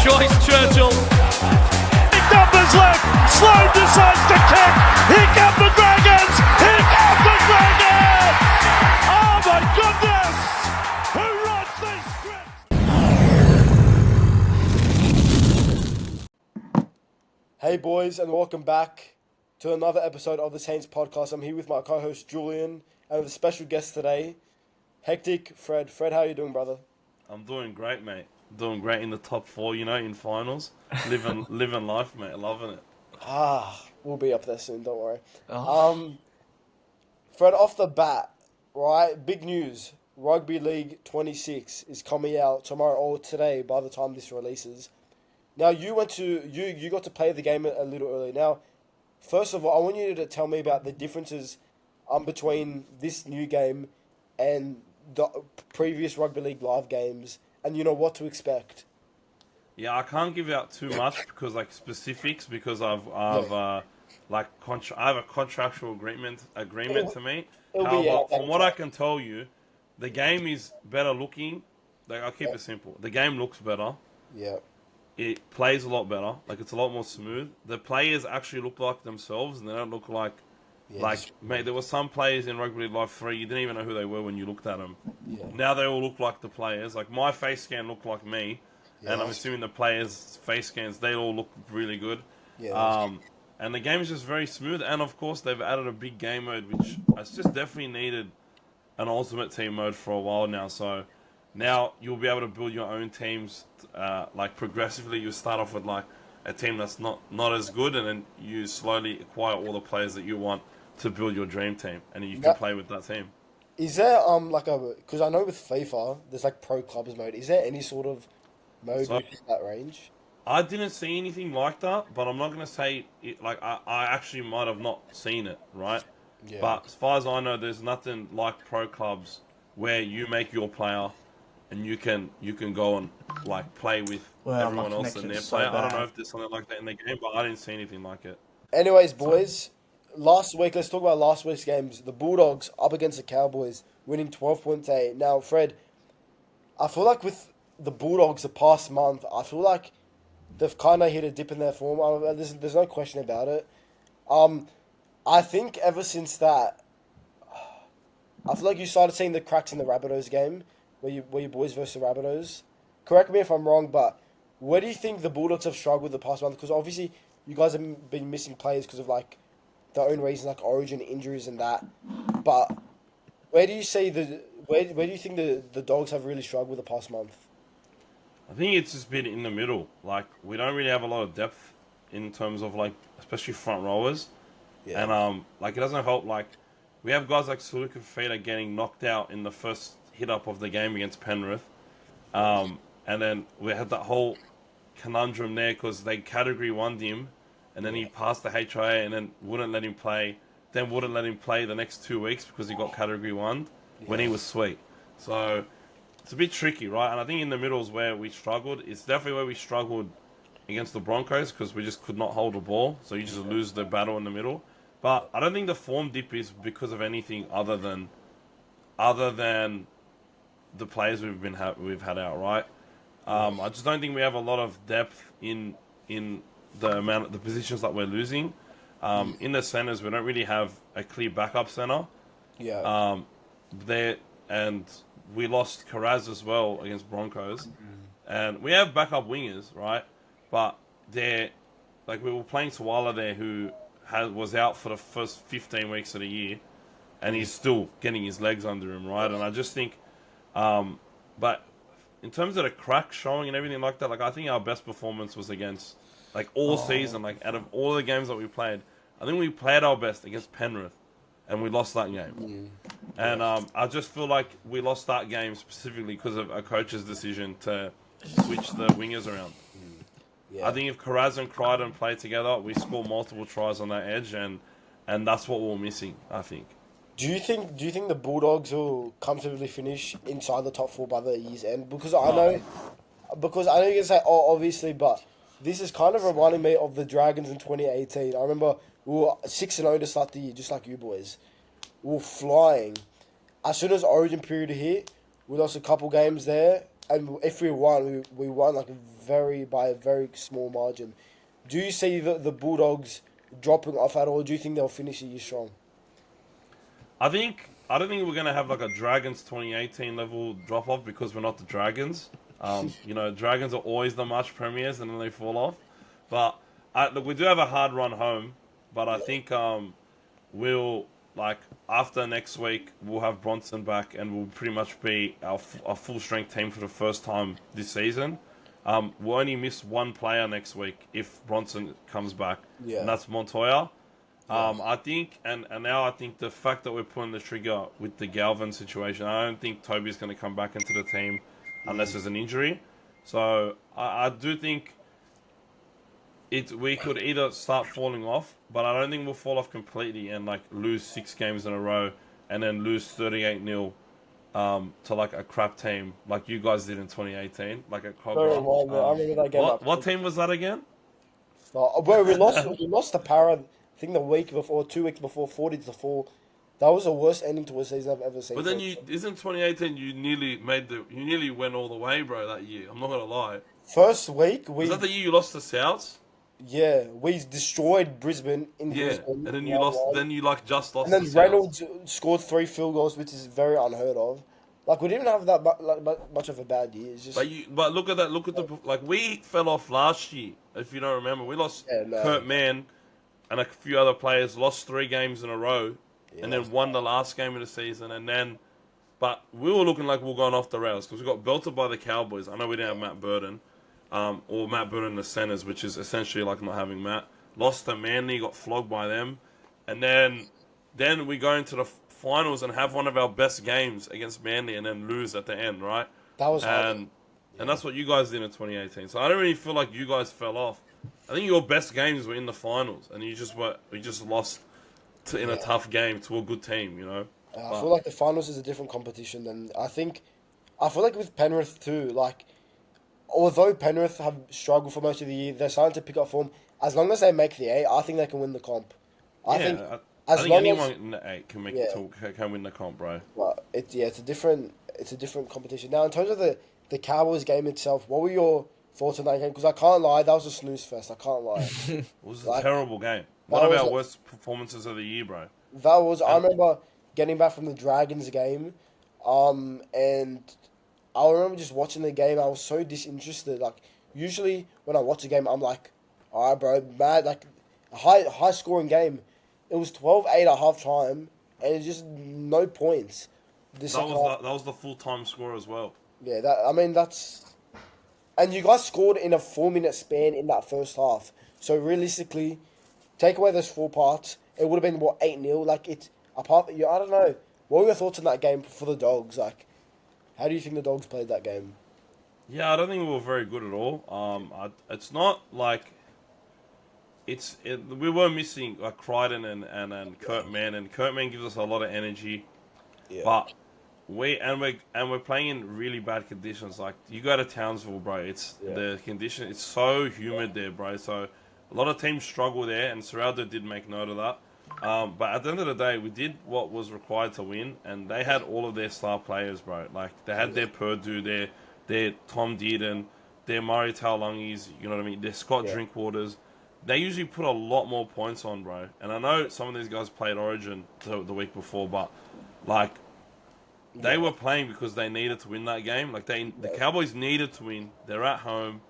Joyce Churchill. Numbers left. Sloan decides to kick. Here come the Dragons. Here come the Dragons. Oh my goodness. Who writes these scripts? Hey boys, and welcome back to another episode of the Saints podcast. I'm here with my co-host Julian and with a special guest today, HECTICFRED. Fred, how are you doing, brother? I'm doing great, mate. Doing great in the top four, in finals. Living life, mate. Loving it. We'll be up there soon, don't worry. Fred, off the bat, right, big news. Rugby League 26 is coming out tomorrow or today by the time this releases. Now, you got to play the game a little early. Now, first of all, I want you to tell me about the differences between this new game and the previous Rugby League live games, and what to expect. Yeah, I can't give out too much because specifics because I have a contractual agreement to meet. However, from what I can tell you, the game is better looking. I'll keep it simple. The game looks better. Yeah. It plays a lot better. It's a lot more smooth. The players actually look like themselves, and they don't look like... mate, there were some players in Rugby League Live 3, you didn't even know who they were when you looked at them. Yeah. Now they all look like the players. My face scan looked like me, and I'm assuming the players' face scans, they all look really good. Yeah, and the game is just very smooth, and of course they've added a big game mode, which has just definitely needed an Ultimate Team mode for a while now. So now you'll be able to build your own teams, progressively. You start off with a team that's not as good, and then you slowly acquire all the players that you want to build your dream team, and you can play with that team. Is there because I know with FIFA there's pro clubs mode. Is there any sort of mode within that range? I didn't see anything like that, but I'm not gonna say it. I actually might have not seen it, right? Yeah. But as far as I know, there's nothing like pro clubs where you make your player and you can go and play with everyone else in their player. I don't know if there's something like that in the game, but I didn't see anything like it. Anyways, boys. Last week, let's talk about last week's games. The Bulldogs up against the Cowboys, winning 12.8. Now, Fred, I feel like with the Bulldogs the past month, I feel like they've kind of hit a dip in their form. There's no question about it. I think ever since that, I feel like you started seeing the cracks in the Rabbitohs game, where you boys versus the Rabbitohs. Correct me if I'm wrong, but where do you think the Bulldogs have struggled the past month? Because obviously you guys have been missing players because of their own reasons, origin injuries and that. But where do you think the Dogs have really struggled the past month? I think it's just been in the middle. We don't really have a lot of depth in terms of especially front rowers. Yeah. And it doesn't help. We have guys like HECTICFRED getting knocked out in the first hit up of the game against Penrith. And then we had that whole conundrum there because they category 1'd him. And then he passed the HIA and then wouldn't let him play. Then wouldn't let him play the next 2 weeks because he got category 1 when he was sweet. So it's a bit tricky, right? And I think in the middle is where we struggled. It's definitely where we struggled against the Broncos because we just could not hold the ball. So you just lose the battle in the middle. But I don't think the form dip is because of anything other than the players we've had out, right? I just don't think we have a lot of depth in the positions that we're losing. In the centers, we don't really have a clear backup center. Yeah. And we lost Karaz as well against Broncos. And we have backup wingers, right? But they're we were playing Sawala there, who was out for the first 15 weeks of the year, and he's still getting his legs under him, right? And I just think, but in terms of the crack showing and everything like that, I think our best performance was against. All season, out of all the games that we played, I think we played our best against Penrith, and we lost that game. And I just feel like we lost that game specifically because of a coach's decision to switch the wingers around. Yeah. I think if Karaz and Crichton play together, we score multiple tries on that edge, and that's what we're missing, I think. Do you think the Bulldogs will comfortably finish inside the top 4 by the year's end? Because I know you can say, obviously, but this is kind of reminding me of the Dragons in 2018. I remember we were 6-0 to start the year, just like you boys. We were flying. As soon as Origin period hit, we lost a couple games there, and if we won, we won like by a very small margin. Do you see the Bulldogs dropping off at all? Or do you think they'll finish the year strong? I don't think we're gonna have like a Dragons 2018 level drop off because we're not the Dragons. Dragons are always the March premiers and then they fall off. But look, we do have a hard run home. But I think we'll after next week we'll have Bronson back and we'll pretty much be our full strength team for the first time this season. We'll only miss one player next week if Bronson comes back, and that's Montoya. I think, and now I think the fact that we're pulling the trigger with the Galvin situation, I don't think Toby's going to come back into the team unless there's an injury. So I do think we could either start falling off, but I don't think we'll fall off completely and lose 6 games in a row and then lose 38-0 to a crap team like you guys did in 2018, like at Cobra. I remember that game. What team was that again? Bro, we lost to Para. I think the week before, 2 weeks before, 40-4. That was the worst ending to a season I've ever seen. But then isn't 2018 you nearly went all the way, bro, that year. I'm not gonna lie. First week was that the year you lost to Souths? Yeah, we destroyed Brisbane in Brisbane. And then you lost. Then you just lost. And then Reynolds scored 3 field goals, which is very unheard of. We didn't have that much of a bad year. It's just... But look at that. Look at we fell off last year. If you don't remember, we lost Kurt Mann and a few other players. Lost 3 games in a row, and then won the last game of the season. And then, but we were looking like we were going off the rails because we got belted by the Cowboys. I know we didn't have Matt Burton. Or Matt Burton in the centres, which is essentially like not having Matt. Lost to Manly, got flogged by them. And then we go into the finals and have one of our best games against Manly and then lose at the end, right? That was and that's what you guys did in 2018. So I don't really feel like you guys fell off. I think your best games were in the finals and we just lost in a tough game to a good team, you know? I feel like the finals is a different competition than I feel like with Penrith too, although Penrith have struggled for most of the year, they're starting to pick up form. As long as they make the 8, I think they can win the comp. I think anyone in the 8 can can win the comp, bro. But it's a different competition. Now, in terms of the Cowboys game itself, what were your thoughts on that game? Because I can't lie, that was a snooze fest. I can't lie. It was a terrible game. One of our worst performances of the year, bro. I remember getting back from the Dragons game, and I remember just watching the game. I was so disinterested. Usually when I watch a game, I'm like, all right, bro, mad. A high scoring game. It was 12-8 at half time, and it's just no points. That was the full time score as well. Yeah, that's. And you guys scored in a 4-minute span in that first half. So realistically, take away those 4 parts, it would have been 8-0. It's apart. I don't know. What were your thoughts on that game for the Dogs? How do you think the Dogs played that game? Yeah, I don't think we were very good at all. It's not we were missing Crichton and Kurt Mann, and Kurt Mann gives us a lot of energy. Yeah. But we're playing in really bad conditions. You go to Townsville, bro. The condition. It's so humid there, bro. So a lot of teams struggle there, and Serraldo did make note of that. But at the end of the day, we did what was required to win, and they had all of their star players, bro. They had their Purdue, their Tom Dearden, their Murray Taulangis, you know what I mean? Their Scott Drinkwaters. They usually put a lot more points on, bro. And I know some of these guys played Origin the week before, but they were playing because they needed to win that game. The Cowboys needed to win. They're at home,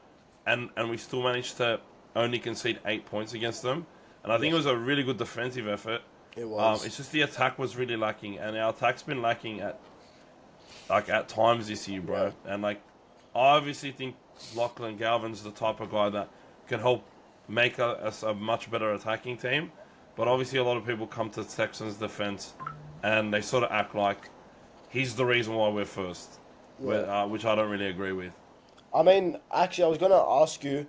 and we still managed to only concede 8 points against them. And I think it was a really good defensive effort. It was. It's just the attack was really lacking, and our attack's been lacking at times this year, bro. Yeah. And I obviously think Lachlan Galvin's the type of guy that can help make us a much better attacking team. But obviously, a lot of people come to Texans' defense, and they sort of act like he's the reason why we're first, which I don't really agree with. Actually, I was going to ask you,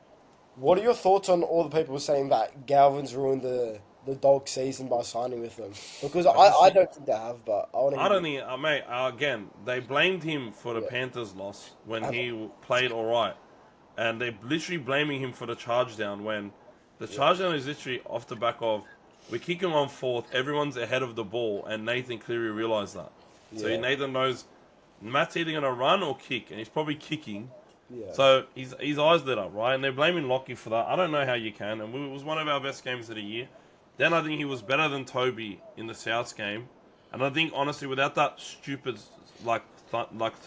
what are your thoughts on all the people saying that Galvin's ruined the Dog season by signing with them? Because I don't think they have, but I don't think, mate. Again, they blamed him for the Panthers' loss when he played all right, and they're literally blaming him for the charge down when the charge down is literally off the back of we kick him on 4th, everyone's ahead of the ball, and Nathan clearly realised that. So Nathan knows Matt's either going to run or kick, and he's probably kicking. Yeah. So his eyes lit up, right? And they're blaming Lockie for that. I don't know how you can. And it was one of our best games of the year. Then I think he was better than Toby in the Souths game. And I think, honestly, without that stupid, like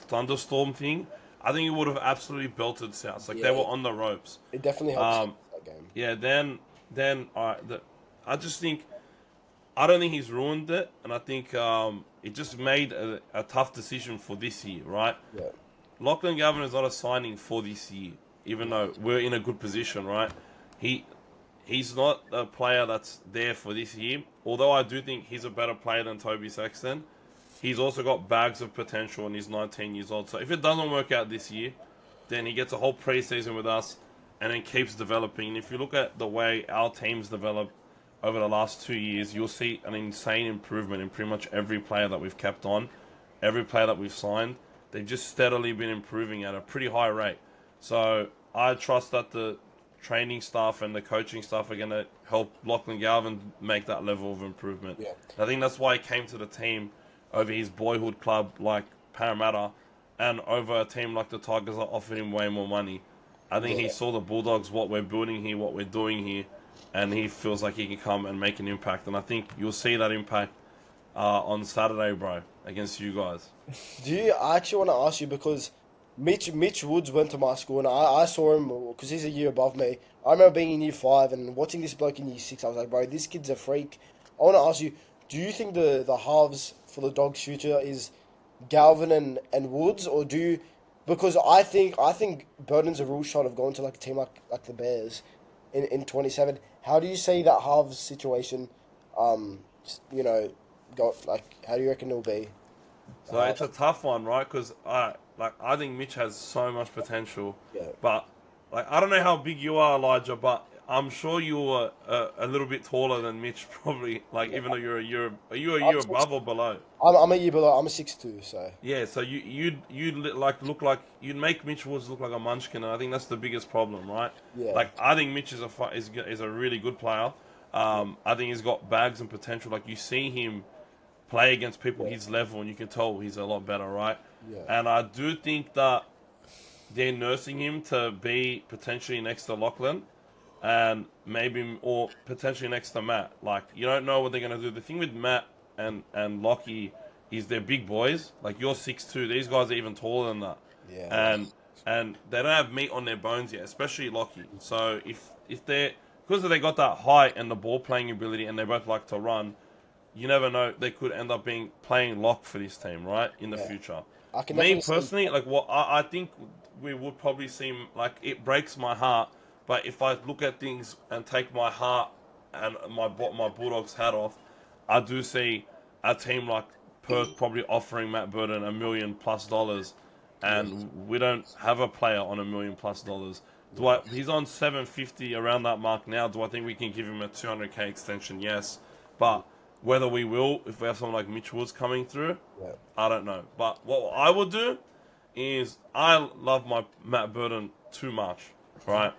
thunderstorm thing, I think he would have absolutely belted Souths. Like, they were on the ropes. It definitely helps that game. Yeah, then I just think, I don't think he's ruined it. And I think it just made a tough decision for this year, right? Yeah. Lachlan Galvin is not a signing for this year, even though we're in a good position, right? He's not a player that's there for this year. Although I do think he's a better player than Toby Sexton, he's also got bags of potential and he's 19 years old. So if it doesn't work out this year, then he gets a whole preseason with us and then keeps developing. And if you look at the way our teams develop over the last 2 years, you'll see an insane improvement in pretty much every player that we've kept on, every player that we've signed. They've just steadily been improving at a pretty high rate. So I trust that the training staff and the coaching staff are going to help Lachlan Galvin make that level of improvement. Yeah. I think that's why he came to the team over his boyhood club like Parramatta and over a team like the Tigers that offered him way more money. I think he saw the Bulldogs, what we're building here, what we're doing here, and he feels like he can come and make an impact. And I think you'll see that impact on Saturday, bro, against you guys. I actually want to ask you because Mitch Woods went to my school and I saw him because he's a year above me. I remember being in year 5 and watching this bloke in year 6. I was like, bro, this kid's a freak. I want to ask you, do you think the halves for the Dogs' future is Galvin and Woods, or do you? Because I think Burton's a real shot of going to like a team like the Bears in 27. How do you see that halves situation? How do you reckon it'll be? So it's a tough one, right? Because I think Mitch has so much potential. Yeah. But I don't know how big you are, Elijah, but I'm sure you're a little bit taller than Mitch, probably. Even though are you a year above or below? I'm a year below. I'm a 6'2", so. Yeah, so you'd look like you'd make Mitch Woods look like a munchkin, and I think that's the biggest problem, right? Yeah. I think Mitch is a really good player. I think he's got bags and potential. You see him play against people his level, and you can tell he's a lot better, right? Yeah. And I do think that they're nursing him to be potentially next to Lachlan, and or potentially next to Matt. You don't know what they're gonna do. The thing with Matt and Lockie is they're big boys. You're 6'2", these guys are even taller than that. Yeah. And they don't have meat on their bones yet, especially Lockie. So if they're because they got that height and the ball playing ability, and they both like to run, you never know, they could end up playing lock for this team, right, in the future. Me personally, I think we would probably seem it breaks my heart, but if I look at things and take my heart and my Bulldogs hat off, I do see a team like Perth probably offering Matt Burton $1 million+, and we don't have a player on $1 million+. He's on 750 around that mark now. Do I think we can give him a 200k extension? Yes, but whether we will, if we have someone like Mitch Woods coming through, I don't know. But what I would do is I love my Matt Burton too much, right?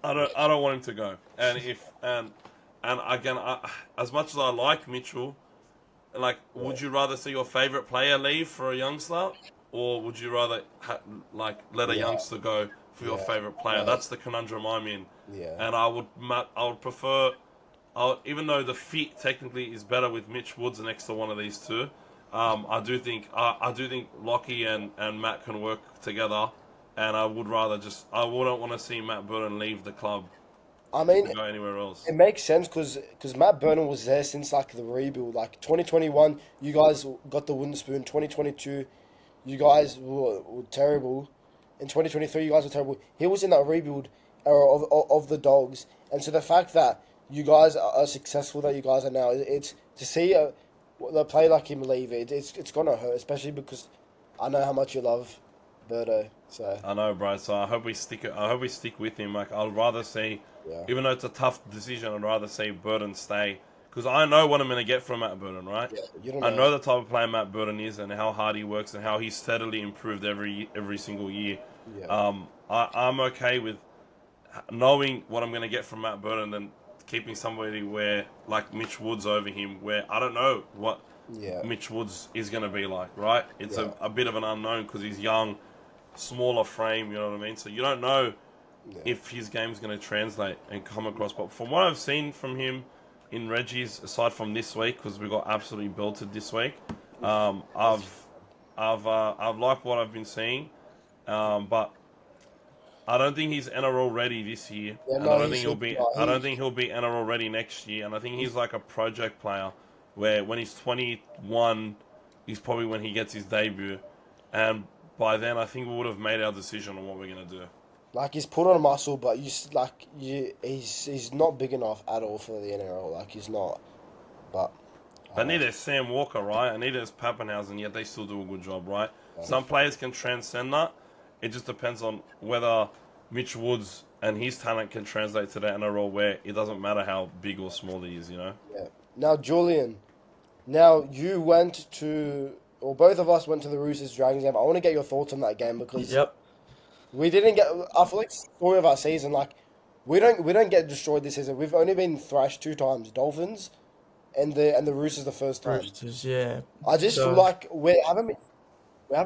I don't want him to go. And again, as much as I like Mitchell, would you rather see your favorite player leave for a youngster, or would you rather let a youngster go for your favorite player? Yeah. That's the conundrum I'm in. Yeah. And I would prefer. Even though the fit technically is better with Mitch Woods next to one of these two, I do think Lockie and Matt can work together, and I wouldn't want to see Matt Burton leave the club. I mean, to go anywhere else. It makes sense because Matt Burton was there since the rebuild. 2021, you guys got the wooden spoon. 2022, you guys were terrible. In 2023, you guys were terrible. He was in that rebuild era of the Dogs, and so the fact that you guys are successful that you guys are now, it's to see a player like him leave. It's gonna hurt, especially because I know how much you love Birdo. So I know, bro. So I hope we stick with him. I'd rather see, even though it's a tough decision, I'd rather see Burton stay because I know what I'm gonna get from Matt Burton, right? Yeah, you don't know. I know the type of player Matt Burton is and how hard he works and how he's steadily improved every single year. Yeah. I'm okay with knowing what I'm gonna get from Matt Burton and keeping somebody where like Mitch Woods over him, where I don't know what Mitch Woods is going to be like, right? It's a bit of an unknown because he's young, smaller frame, you know what I mean? So you don't know if his game's going to translate and come across. But from what I've seen from him in Reggie's, aside from this week, because we got absolutely belted this week, I've liked what I've been seeing, but I don't think he's NRL ready this year, and I don't think he'll be NRL ready next year. And I think he's like a project player, where when he's 21, is probably when he gets his debut, and by then I think we would have made our decision on what we're gonna do. Like, he's put on muscle, but he's not big enough at all for the NRL. Like, he's not. But neither is Sam Walker, right? And neither is Pappenhausen, yet they still do a good job, right? Some players can transcend that. It just depends on whether Mitch Woods and his talent can translate to the NRL, where it doesn't matter how big or small he is, you know? Yeah. Now, Julian, you went to, or both of us went to the Roosters Dragons game. I want to get your thoughts on that game because we didn't get. I feel like story of our season, like we don't get destroyed this season. We've only been thrashed 2 times, Dolphins, and the Roosters the first time. Roosters, yeah. I just feel like we haven't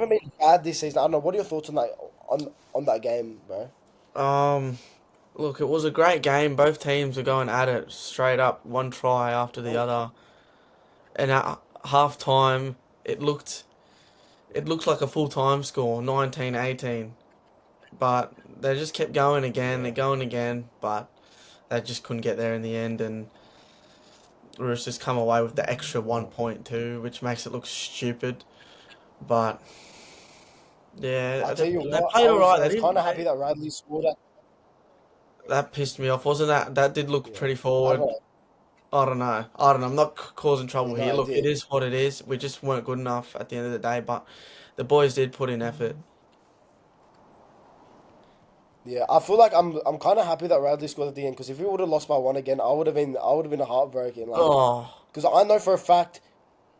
been bad this season. I don't know. What are your thoughts on that on that game, bro? Look, it was a great game. Both teams were going at it straight up, one try after the other. And at half time, it looked like a full time score, 19-18. But they just kept going again, they're going again, but they just couldn't get there in the end, and Roosters come away with the extra 1 point too, which makes it look stupid. But yeah, I tell you they what, played alright. I was kind of happy that Radley scored it. That pissed me off, wasn't that? That did look pretty forward. I don't know. I'm not causing trouble here. Look, it is what it is. We just weren't good enough at the end of the day, but the boys did put in effort. Yeah, I feel like I'm kind of happy that Radley scored at the end, because if we would have lost by 1 again, I would have been heartbroken. Like, because I know for a fact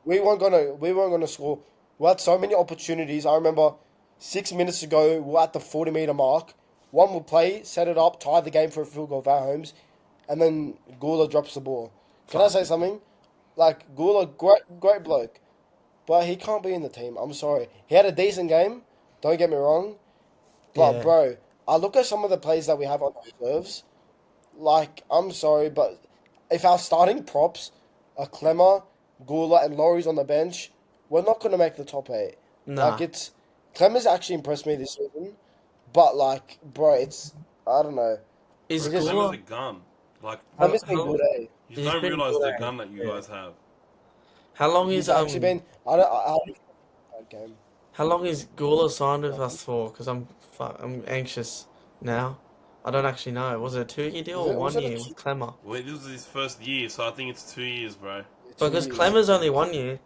we weren't gonna score. We had so many opportunities. I remember 6 minutes ago, we're at the 40-meter mark. One would play, set it up, tie the game for a field goal of our homes, and then Gula drops the ball. Can I say something? Like, Gula, great bloke, but he can't be in the team. I'm sorry. He had a decent game. Don't get me wrong, but bro, I look at some of the plays that we have on the reserves. Like, I'm sorry, but if our starting props are Clemmer, Gula, and Laurie's on the bench, we're not going to make the top 8. Nah. Like, Clemmer's actually impressed me this season, but, like, bro, I don't know. Clemmer's a gun. Like, Clemmer's been good, eh? You don't realise the gun that you guys have. How long He's actually been... game. How long is Gula signed with us for? Because I'm anxious now. I don't actually know. Was it a 2-year deal or 1 year with Clemmer? Well, this is his first year, so I think it's 2 years, bro. Because Clemmer's only 1 year.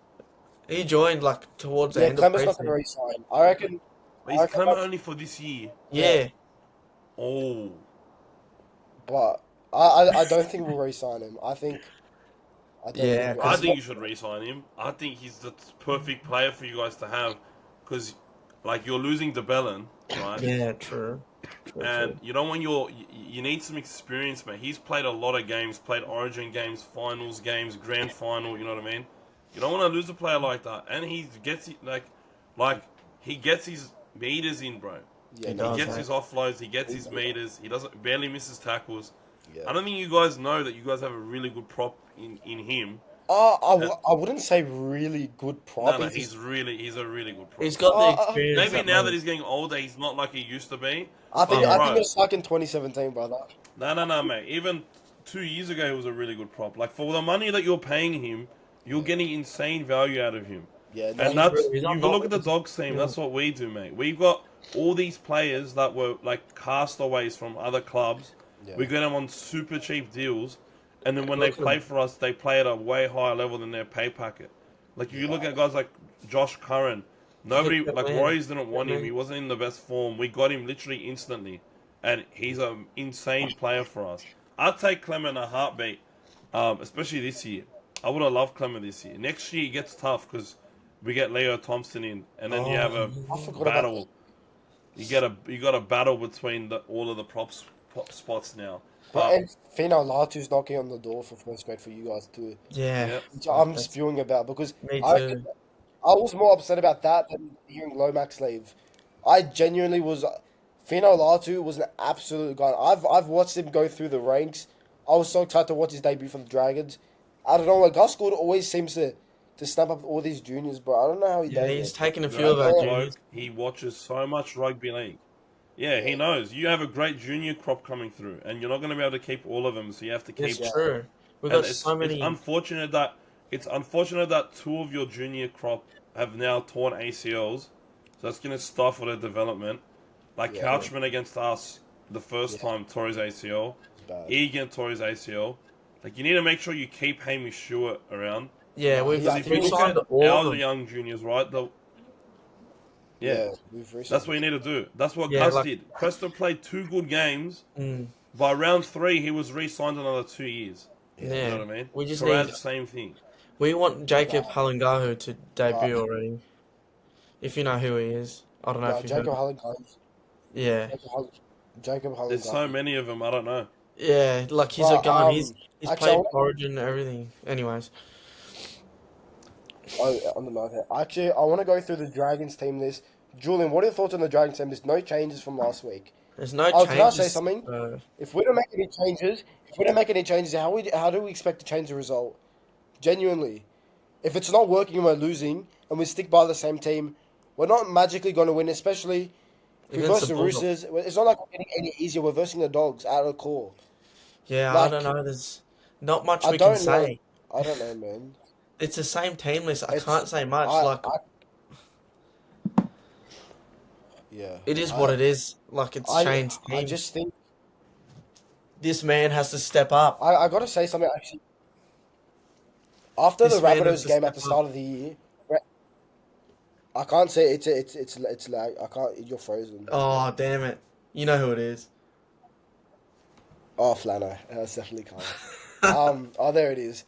He joined like towards the end Clemmer's of not going to re-sign. I reckon. But is Clemmer only for this year? Yeah. Oh. But I don't think we'll re-sign him. I think you should re-sign him. I think he's the perfect player for you guys to have, because, like, you're losing DeBellin, right? Yeah, true. And you don't want you need some experience, man. He's played a lot of games, played Origin games, finals games, grand final. You know what I mean? You don't want to lose a player like that, and he gets he gets his meters in, bro. Yeah, he gets his offloads, he gets his meters. He barely misses tackles. Yeah. I don't think you guys know that you guys have a really good prop in him. I wouldn't say really good prop. No, he's a really good prop. He's got the experience. Maybe now that he's getting older, he's not like he used to be. I think it was like in 2017, brother. No, mate. Even 2 years ago, he was a really good prop. Like, for the money that you're paying him, you're getting insane value out of him. Yeah, and you look at the Dogs team. That's what we do, mate. We've got all these players that were like castaways from other clubs. Yeah. We get them on super cheap deals, and then when they play for us, they play at a way higher level than their pay packet. Like, if you look at guys like Josh Curran, Warriors didn't want him. He wasn't in the best form. We got him literally instantly, and he's an insane player for us. I'd take Clemmer in a heartbeat, especially this year. I would have loved Clemmer this year. Next year it gets tough because we get Leo Thompson in, and then you have a battle. You got a battle between all of the prop spots now. But And Fino Latu's knocking on the door for first grade for you guys too. Yeah, yeah, Which I'm that's spewing about because me I too. I was more upset about that than hearing Lomax leave. I genuinely was. Fino Latu was an absolute guy. I've watched him go through the ranks. I was so excited to watch his debut for the Dragons. I don't know, like Gus Gould always seems to snap up all these juniors, bro. I don't know how he Yeah, does he's it. taken a few of that our Yeah, juniors. bloke, he watches so much rugby league. Yeah, he yeah, knows. You have a great junior crop coming through, and you're not going to be able to keep all of them, so you have to It's keep. yeah, true. We've And got so it's many. unfortunate that two of your junior crop have now torn ACLs, so that's going to stifle their development. Like yeah. Couchman against us, the first Yeah. time tore his ACL. It's bad. Egan tore his ACL. Like you need to make sure you keep Hamish Stewart around. Yeah, No, we've Because I if you think look re-signed at all of our them. young juniors, right, yeah, yeah, we've that's what recently. you need to do. That's what Yeah, Gus like did. Preston played 2 good games. mm, By round 3, he was re-signed another 2 years. Yeah, You yeah, know what I mean? we just need. Karaz, same thing. We want Jacob nah, Halangahu to nah, debut already. If you know who he is, I don't know nah. if you've heard. Yeah, Jacob Holland, Jacob There's so Holland. many of them, I don't know. yeah, like he's a But gun. He's actually, played Origin and everything. Anyways, on the note here, actually, I want to go through the Dragons team list. Julian, what are your thoughts on the Dragons team list? No changes from last week. there's no Oh, can I say changes. something? If we don't make any changes, how do we expect to change the result? Genuinely, if it's not working and we're losing, and we stick by the same team, we're not magically going to win. Especially if we Against the verse the Bulldogs. Roosters, it's not like we're getting any easier. We're versing the Dogs out of core. Yeah, I don't Like know. There's not much I we can don't know. say. I don't know, man. It's the same team list. I It's can't say much. I Like I yeah. it is what it is. Like it's I Shane's I team. just think This man has to step up. I gotta say something actually. After the This man has Rabbitohs to game step at the up. start of the year, I can't say it's like I can't. You're frozen. Oh damn it! You know who it is. Oh, Flano, that's definitely calm. Oh, there it is.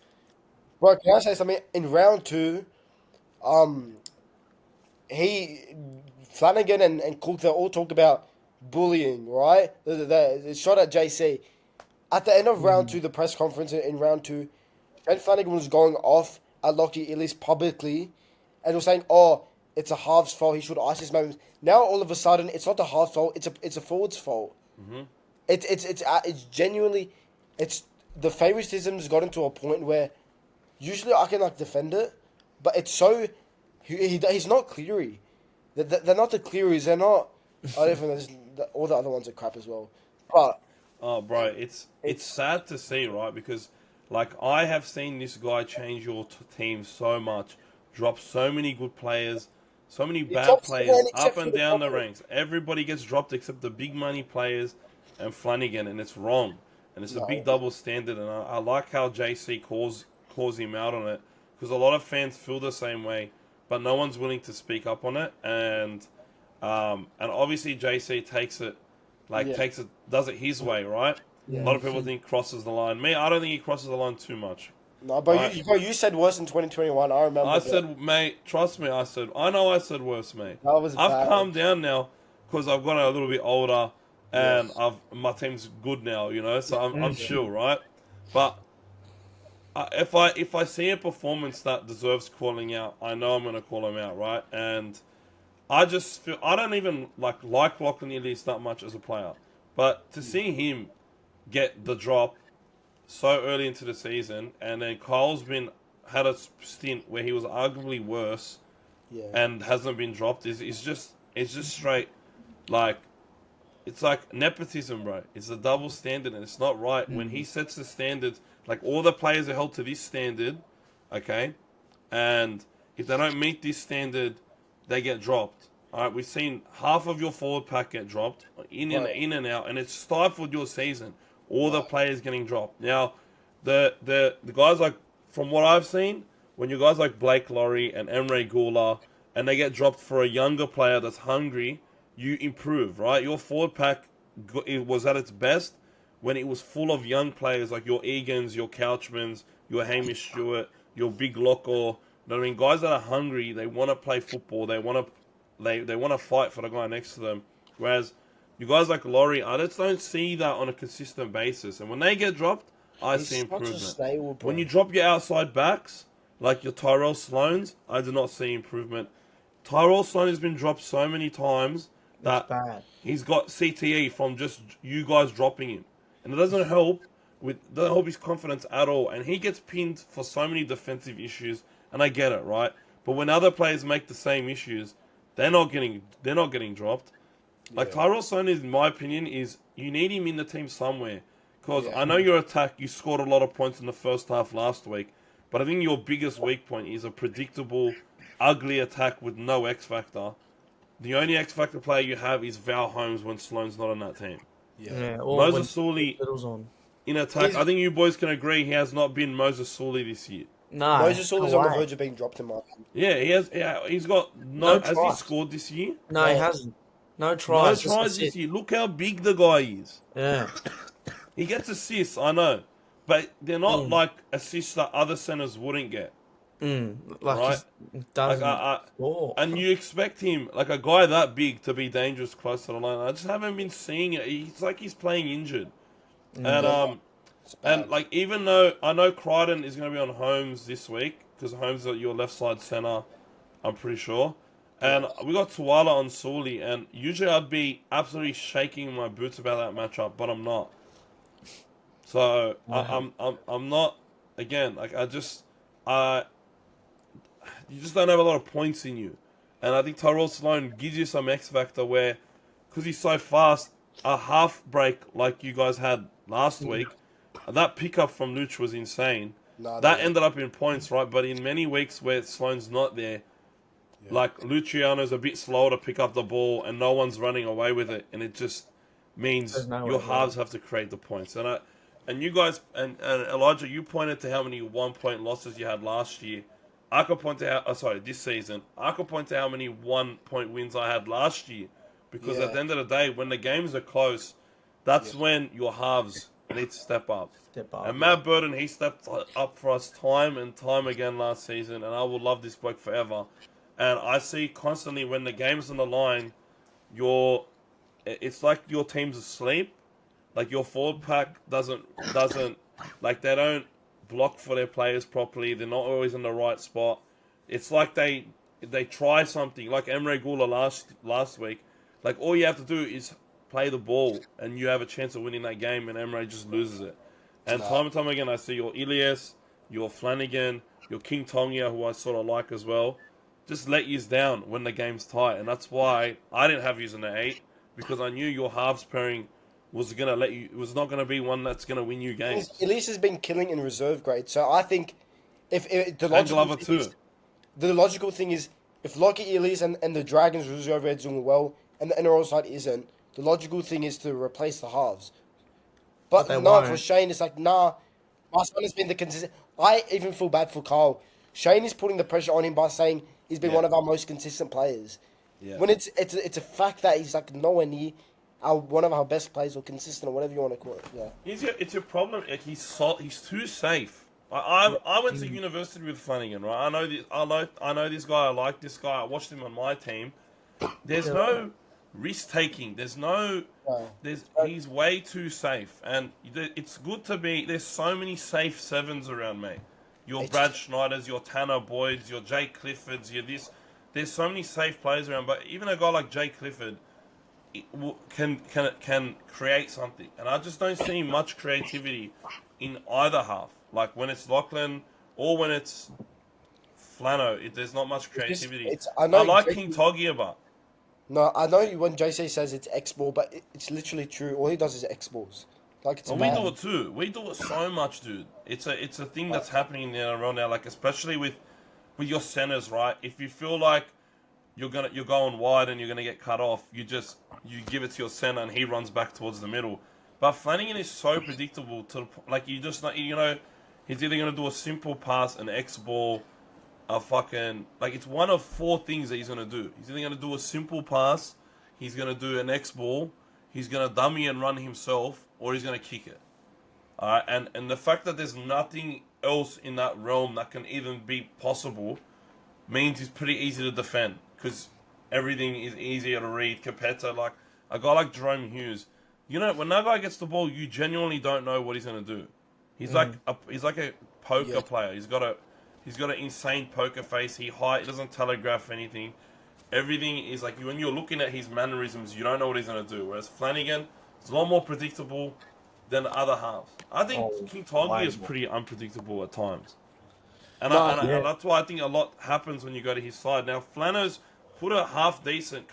Bro, can I say something? In round 2, um, he Flanagan and Cook they all talked about bullying, right? The shot at JC. At the end of round 2, the press conference in round 2, Brent Flanagan was going off at Lockie Ellis publicly and was saying, "Oh, it's a halves fault. He should ice his moments." Now all of a sudden, it's not the halves fault. It's a forward's fault. It's genuinely, it's the favoritism's gotten to a point where usually I can like defend it, but it's so he's not Cleary. They're not the Clearys. They're not. I don't think all the other ones are crap as well. But Oh, bro, it's it's sad to see, right? Because, like, I have seen this guy change your team so much, drop so many good players, so many bad drops players everyone up except for and the down the couple. ranks. Everybody gets dropped except the big money players and Flanagan, and it's wrong. And it's a big No, double standard, and I like how JC calls him out on it, because a lot of fans feel the same way, but no one's willing to speak up on it, and obviously JC Yeah. does it his way, right? A Yeah. lot of people think crosses the line. Me, I don't think he crosses the line too much. No, but Right. you said worse in 2021. I remember. I that. said, mate, trust me, I know I said worse, mate. That was I've bad. calmed down now because I've gotten a little bit older and Yes. my team's good now, so I'm Yeah. chill, right? But if I see a performance that deserves calling out, I know I'm going to call him out, right? And I just feel I don't even like Lachlan Ellis that much as a player, but to see him get the drop so early into the season, and then Kyle's had a stint where he was arguably worse Yeah. and hasn't been dropped. Is just it's just straight like it's like nepotism, bro. It's a double standard, and it's not right. When he sets the standards, like all the players are held to this standard, okay, and if they don't meet this standard, they get dropped. All right, we've seen half of your forward pack get dropped Right. in and out, and it's stifled your season. All the players getting dropped. Now, the guys like from what I've seen, when you guys like Blake Laurie and Emre Gula, and they get dropped for a younger player that's hungry, you improve, right? Your forward pack it was at its best when it was full of young players like your Egans, your Couchmans, your Hamish Stewart, your Big Loco. You know what I mean? Guys that are hungry, they want to play football. They want to fight for the guy next to them. Whereas you guys like Laurie, I just don't see that on a consistent basis. And when they get dropped, I He's see such a improvement. snail, bro. When you drop your outside backs, like your Tyrell Sloans, I do not see improvement. Tyrell Sloan has been dropped so many times That's that bad. he's got CTE from just you guys dropping him. And it doesn't help his confidence at all. And he gets pinned for so many defensive issues, and I get it, right? But when other players make the same issues, they're not getting dropped. Like Tyrell Sloan, in my opinion, is you need him in the team somewhere. Because I know your attack, you scored a lot of points in the first half last week, but I think your biggest weak point is a predictable, ugly attack with no X factor. The only X factor player you have is Val Holmes when Sloan's not on that team. Yeah. Or when Moses Sully Little's on. in attack, I think you boys can agree he has not been Moses Sully this year. No. Moses Sully's no on the way. verge of being dropped in my opinion. Yeah, he has. Yeah, he's got No Has he tries. scored this year? No, he No. hasn't. No No tries. just tries this assists. year. Look how big the guy is. Yeah. He gets assists, I know, but they're not like assists that other centers wouldn't get. Like Right. he doesn't score. And you expect him, like a guy that big, to be dangerous close to the line. I just haven't been seeing it. It's like he's playing injured. And like even though I know Crichton is going to be on Holmes this week because Holmes is at your left side center, I'm pretty sure. And we got Tuala on Sully, and usually I'd be absolutely shaking my boots about that matchup, but I'm not. So I'm not. Again, like you just don't have a lot of points in you. And I think Tyrell Sloan gives you some X factor where, because he's so fast, a half break like you guys had last week, that pickup from Luch was insane. That ended up in points, right? But in many weeks where Sloan's not there, like Luciano's a bit slower to pick up the ball and no one's running away with it, and it just means your halves have to create the points. And you guys, and Elijah, you pointed to how many 1-point losses you had last year. I could point out, this season. I could point to how many 1-point wins I had last year. Because at the end of the day, when the games are close, that's when your halves need to step up. And Matt Burton, he stepped up for us time and time again last season, and I will love this bloke forever. And I see constantly when the game's on the line, it's like your team's asleep. Like your forward pack doesn't like they don't block for their players properly. They're not always in the right spot. It's like they try something like Emre Gula last week. Like all you have to do is play the ball and you have a chance of winning that game, and Emre just loses it. And time again, I see your Ilias, your Flanagan, your King Tongia, who I sort of like as well, just let yous down when the game's tight. And that's why I didn't have yous in the 8, because I knew your halves pairing was not going to be one that's going to win you games. Elise has been killing in reserve grade, so I think if the logical thing is if Lockie Elise and the Dragons reserve grade doing well and the NRL side isn't, the logical thing is to replace the halves. But no, for Shane, it's like, nah, my son has been the consistent. I even feel bad for Carl. Shane is putting the pressure on him by saying he's been one of our most consistent players. Yeah. When it's a fact that he's like nowhere near one of our best players or consistent or whatever you want to call it. Yeah. It's your problem. Like he's too safe. I went to university with Flanagan, right? I know this guy. I like this guy. I watched him on my team. There's no risk taking. He's way too safe, and it's good to be. There's so many safe sevens around me. Your Brad Schneiders, your Tanner Boyds, your Jay Cliffords, There's so many safe players around, but even a guy like Jay Clifford can create something, and I just don't see much creativity in either half. Like when it's Lachlan or when it's Flano, there's not much creativity. I like King Togia, but no, I know when JC says it's X ball, but it's literally true. All he does is X balls. Like it's. We do it too. We do it so much, dude. It's a thing that's happening in the NRL now. Like especially with your centers, right? If you feel like you're going wide and you're gonna get cut off, you give it to your center and he runs back towards the middle. But Flanagan is so predictable he's either gonna do a simple pass, an X ball, it's one of 4 things that he's gonna do. He's either gonna do a simple pass, he's gonna do an X ball, he's gonna dummy and run himself, or he's gonna kick it. Alright, and the fact that there's nothing else in that realm that can even be possible means it's pretty easy to defend, because everything is easier to read compared to a guy like Jerome Hughes, you know, when that guy gets the ball, you genuinely don't know what he's gonna do. He's like a poker player. He's got an insane poker face. He doesn't telegraph anything. Everything is like when you're looking at his mannerisms, you don't know what he's gonna do. Whereas Flanagan is a lot more predictable than the other halves. I think King Tongi is pretty unpredictable at times. And that's why I think a lot happens when you go to his side. Now, Flano's put a half decent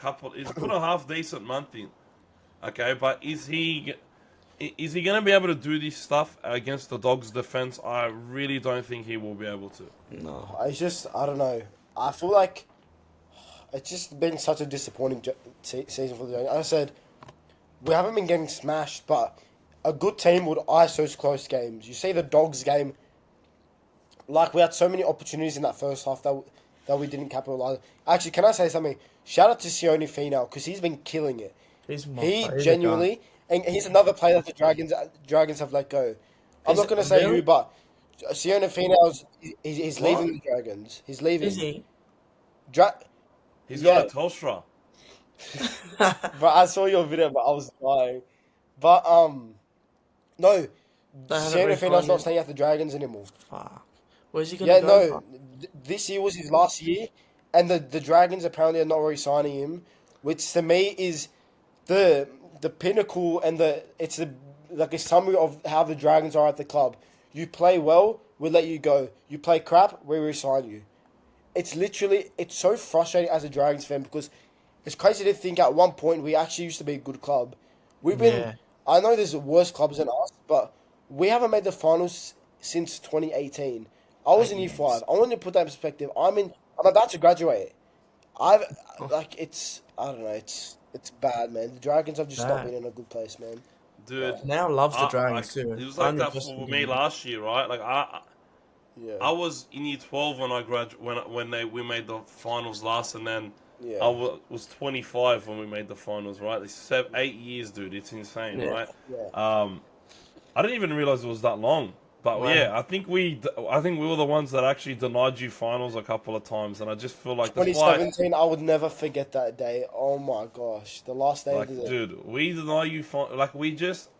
month in. Okay, but is he going to be able to do this stuff against the Dogs' defense? I really don't think he will be able to. No. I don't know. I feel like it's just been such a disappointing season for the Dragons. As I said, we haven't been getting smashed, but a good team would ice those close games. You see the Dogs game, like we had so many opportunities in that first half that we didn't capitalize. Actually, can I say something? Shout out to Sione Finau because he's been killing it. He genuinely, and he's another player that the Dragons have let go. I'm not going to say who, but Sione Finau he's leaving the Dragons. He's leaving. Is he? He's got a Telstra. But I saw your video, but I was lying. But no, Sione Finau's not staying at the Dragons anymore. Fuck. Where's he going to go? This year was his last year, and the Dragons apparently are not re-signing him, which to me is the pinnacle and it's like a summary of how the Dragons are at the club. You play well, we let you go. You play crap, we re-sign you. It's so frustrating as a Dragons fan because it's crazy to think at one point we actually used to be a good club. I know there's worse clubs than us, but we haven't made the finals since 2018. I was in year 5. I want to put that in perspective. I'm about to graduate. I don't know. It's bad, man. The Dragons have just not been in a good place, man. Dude, now loves the Dragons too. It was like that for me last year, right? Like I was in year 12 when I we made the finals last, and then I was 25 when we made the finals, right? It's 8 years, dude. It's insane, right? Yeah. I didn't even realize it was that long. But I think we were the ones that actually denied you finals a couple of times, and I just feel like 2017. I would never forget that day. Oh my gosh, the last day. Like, dude, we deny you like we just,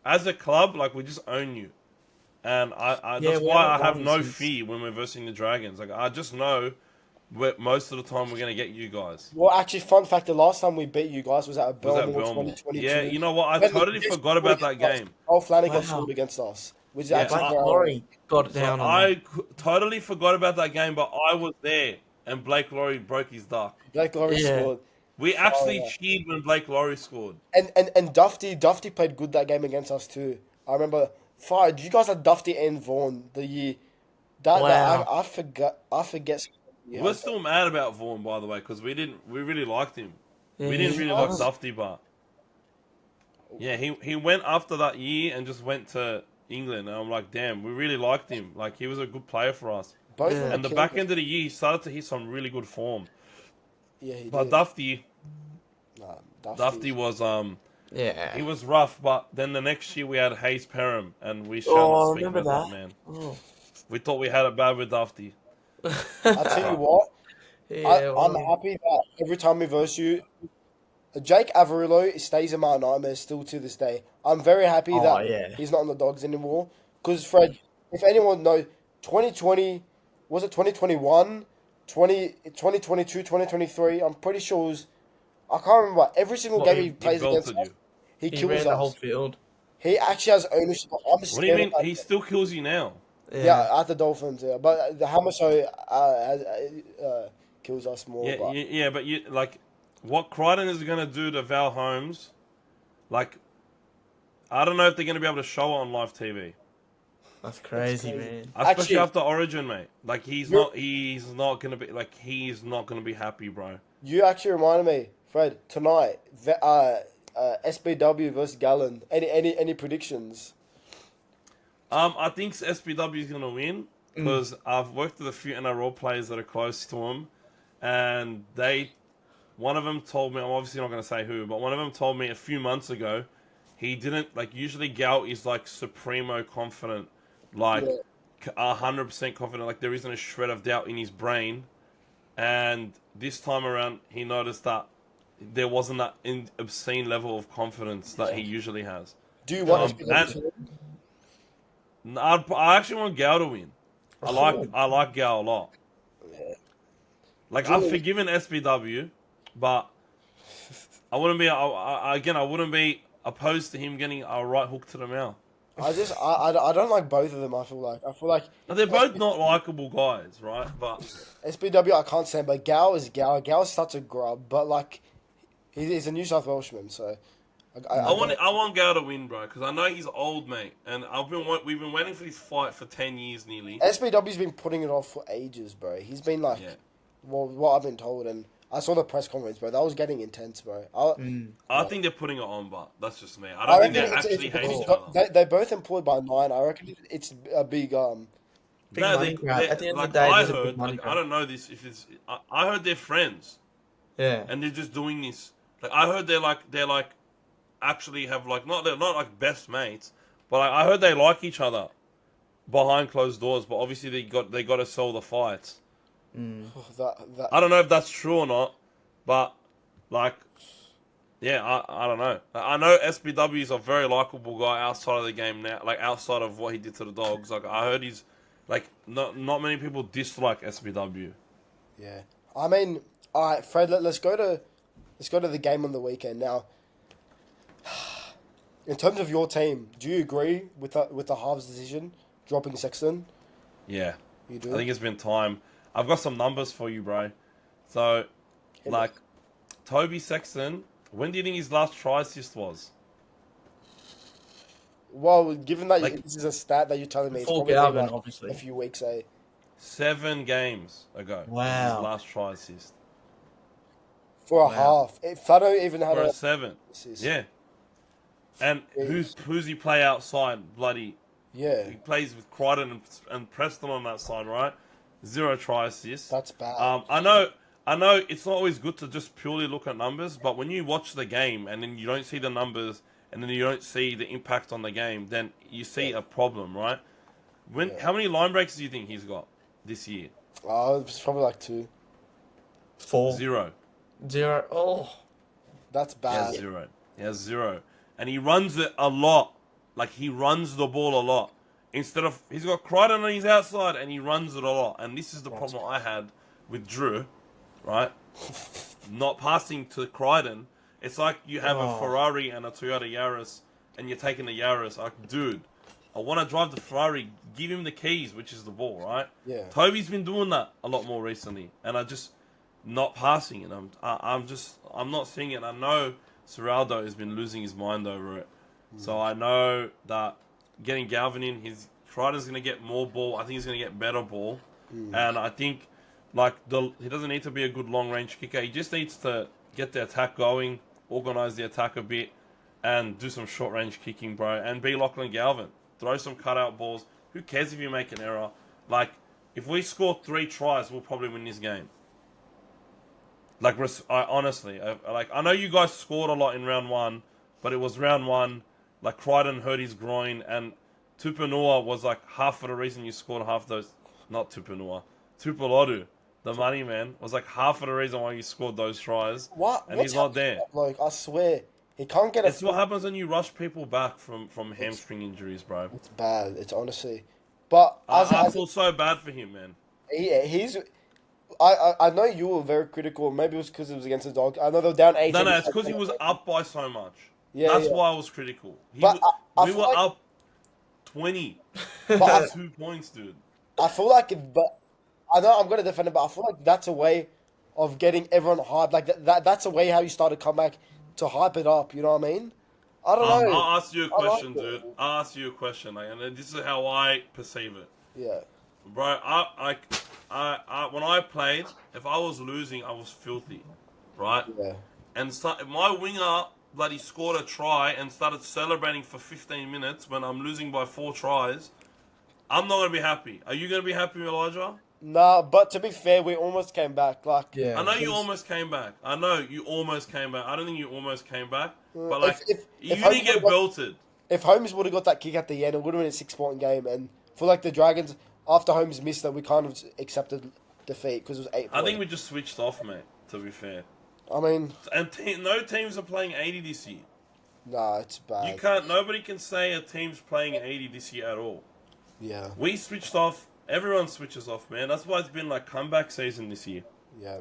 as a club, like we just own you, and that's why I have no fear when we're versing the Dragons. Like I just know, most of the time we're gonna get you guys. Well, actually, fun fact: the last time we beat you guys was at Belmore 2022. Yeah, you know what? I totally forgot about that game. Oh, Flanagan scored against us. Which Blake Laurie got down on I totally forgot about that game, but I was there, and Blake Laurie broke his duck. Blake Laurie scored. We actually cheered when Blake Laurie scored. And Dufty played good that game against us too. I remember. You guys had Dufty and Vaughan the year. I forget. We're still mad about Vaughan, by the way, because we really liked him. We didn't really like Dufty, but he went after that year and just went to England, and I'm like, damn, we really liked him. Like, he was a good player for us. And the back end of the year, he started to hit some really good form. Yeah, he but did. Dufty was he was rough. But then the next year we had Hayes Perham, and we shall speak about that man. Oh. We thought we had it bad with Dufty. I'll tell you what, I'm happy that every time we verse you, Jake Averillo stays in my nightmares still to this day. I'm very happy that he's not on the Dogs anymore. Because, Fred, if anyone knows, 2020, was it 2021, 2022, 2023? I'm pretty sure it was, I can't remember. Every single game he plays against us, he kills us. The whole field. He actually has ownership. I'm what do you mean? He still kills you now? Yeah, at the Dolphins, yeah. But the Hamaso kills us more. Yeah, but you like... What Crichton is going to do to Val Holmes, like, I don't know if they're going to be able to show it on live TV. That's crazy, man. Especially after Origin, mate. Like, he's not going to be happy, bro. You actually reminded me, Fred, tonight, SBW versus Gallen. Any predictions? I think SBW is going to win because I've worked with a few NRL players that are close to him, and one of them told me, I'm obviously not going to say who, but one of them told me a few months ago, he didn't, like, usually Gal is, like, supremo confident, like, 100% confident, like, there isn't a shred of doubt in his brain, and this time around, he noticed that there wasn't that obscene level of confidence that he usually has. Do you want SPW to win? I actually want Gal to win. I like Gal a lot. Yeah. Like Julian- I've forgiven SBW, but I wouldn't be. I wouldn't be opposed to him getting a right hook to the mouth. I don't like both of them. I feel like Now, they're both not likable guys, right? But SPW I can't stand, but Gal is Gal. Gal is such a grub, but like he's a New South Welshman, so I want Gal to win, bro, because I know he's old, mate, and we've been waiting for this fight for 10 years nearly. SPW's been putting it off for ages, bro. He's been like, well, what I've been told, and I saw the press conference, bro. That was getting intense, bro. I think they're putting it on, but that's just me. I don't think they actually hate each other. They're both employed by Nine. I reckon it's a big No, money grab. At the end like of the day, I there's a big heard, money like, grab. I don't know this if it's. I heard they're friends, Yeah. and they're just doing this. Like I heard they're like actually have like they're not like best mates, but like, I heard they like each other behind closed doors. But obviously they got to sell the fights. that. I don't know if that's true or not, but like, yeah, I don't know. I know SBW is a very likable guy outside of the game now, like outside of what he did to the Dogs. Like I heard he's like not many people dislike SBW. Yeah, I mean, all right, Fred. Let's go to the game on the weekend now. In terms of your team, do you agree with the halves decision dropping Sexton? Yeah, You do. I think it's been time. I've got some numbers for you, bro. So, like, Toby Sexton, when do you think his last try assist was? Well, given that Like- this is a stat that you're telling me, it's Before probably been Galvin, like obviously. a few weeks, eh? 7 games ago. was Wow. his last try assist. For a Wow. half. If I don't even have For a a 7. assist. Yeah. And who's he play outside? Bloody. Yeah, He plays with Crichton and Preston on that side, right? 0 try assists. that's bad. I know it's not always good to just purely look at numbers, but when you watch the game and then you don't see the numbers and then you don't see the impact on the game, then you see a problem, right? How many line breaks do you think he's got this year? It's probably like 2. 4. 0. 0. Oh. That's He bad. has 0. He has 0. And he runs it a lot. Like, he runs the ball a lot. Instead of... He's got Crichton on his outside, and he runs it a lot. And this is the problem I had with Drew, right? Not passing to Crichton. It's like you have a Ferrari and a Toyota Yaris, and you're taking the Yaris. Like, dude, I want to drive the Ferrari. Give him the keys, which is the ball, right? Yeah. Toby's been doing that a lot more recently. And I just... Not passing it. I'm not seeing it. I know Serraldo has been losing his mind over it. So I know that getting Galvin in, Crichton's going to get more ball. I think he's going to get better ball. And I think he doesn't need to be a good long-range kicker. He just needs to get the attack going, organise the attack a bit, and do some short-range kicking, bro. And be Lachlan Galvin. Throw some cutout balls. Who cares if you make an error? Like, if we score 3 tries, we'll probably win this game. Like, honestly, I know you guys scored a lot in round 1, but it was round 1. Like, Crichton hurt his groin, and Tupanua was like half of the reason you scored half those. Not Tupanua, Tupalodu, the money man, was like half of the reason why you scored those tries. What? And he's not there. Like, I swear, he can't get a. It's what happens when you rush people back from hamstring injuries, bro. It's bad. It's honestly, but I feel so bad for him, man. he's. I know you were very critical. Maybe it was because it was against the Dogs. I know they were down 18. No, it's because he was up by so much. Yeah, That's yeah. why I was critical. But we feel were like- up 20. But 2 points, dude. I feel like, but I know I'm gonna defend it, but I feel like that's a way of getting everyone hyped. Like that's a way how you start a comeback to hype it up. You know what I mean? I don't know. I'll ask you a question, I like it. dude. I'll ask you a question, like, and this is how I perceive it, Yeah. bro. I when I played, if I was losing, I was filthy, right? Yeah. And if my winger bloody scored a try and started celebrating for 15 minutes when I'm losing by 4 tries, I'm not gonna be happy. Are you gonna be happy, Elijah? Nah, but to be fair, we almost came back. Like, Yeah. I know you almost came back. I know you almost came back. I don't think you almost came back, but like you Holmes didn't get would've got- belted. if Holmes would have got that kick at the end, it would have been a 6-point game. And for like the Dragons, after Holmes missed that, we kind of accepted defeat because it was 8 I think we just switched off, mate. To be fair, I mean, And no teams are playing 80 this year. nah, it's You bad. can't. Nobody can say a team's playing 80 this year at all. Yeah, We switched off. Everyone switches off, man. That's why it's been like comeback season this year. yeah.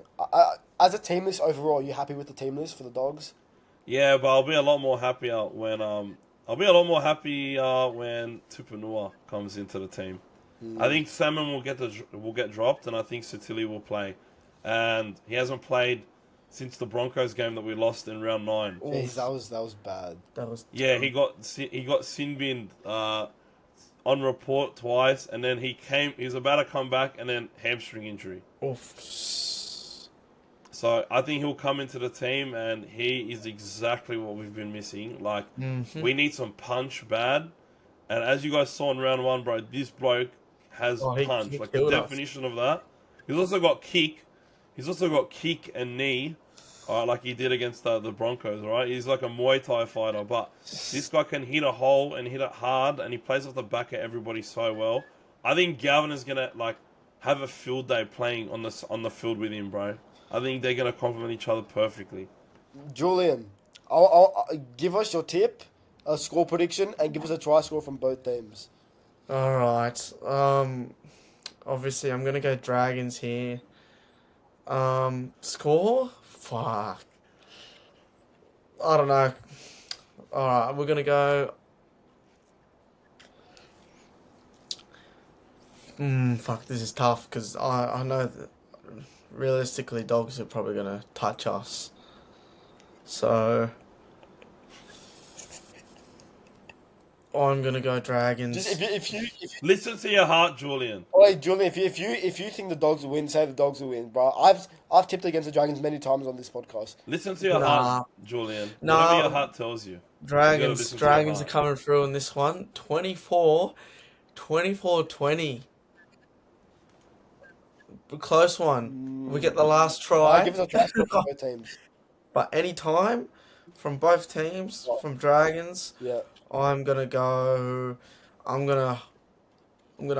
As a team list overall, are you happy with the team list for the Dogs? Yeah, but I'll be a lot more happier when when Tupanua comes into the team. I think Salmon will get dropped, and I think Satili will play, and he hasn't played since the Broncos game that we lost in round 9. Jeez, that was bad. That was Yeah, he got sin binned on report twice, and then he was about to come back, and then hamstring injury. oof. So I think he'll come into the team, and he is exactly what we've been missing. Like, we need some punch bad. And as you guys saw in round 1, bro, this bloke has punch. He Like, the killed us. definition of that. He's also got kick. He's also got kick and knee, like he did against the Broncos, right? He's like a Muay Thai fighter, but this guy can hit a hole and hit it hard, and he plays off the back of everybody so well. I think Galvin is going to, like, have a field day playing on the field with him, bro. I think they're going to complement each other perfectly. Julian, I'll give us your tip, a score prediction, and give us a try score from both teams. All right. Obviously, I'm gonna go Dragons here. Score? Fuck. I don't know. All right, we're gonna go. Fuck. This is tough because I know that realistically, Dogs are probably gonna touch us. So I'm gonna go Dragons. Just if you Listen to your heart, Julian. Wait, Julian, if you think the Dogs will win, say the Dogs will win, bro. I've tipped against the Dragons many times on this podcast. Listen to your Nah. heart, Julian. Nah. Whatever your heart tells you. You gotta Dragons listen to your are heart. coming through in this one. 24-20. Close one. We get the last try. Give us a try score from both teams. But any time from both teams, from Dragons, Yeah. I'm gonna go. I'm gonna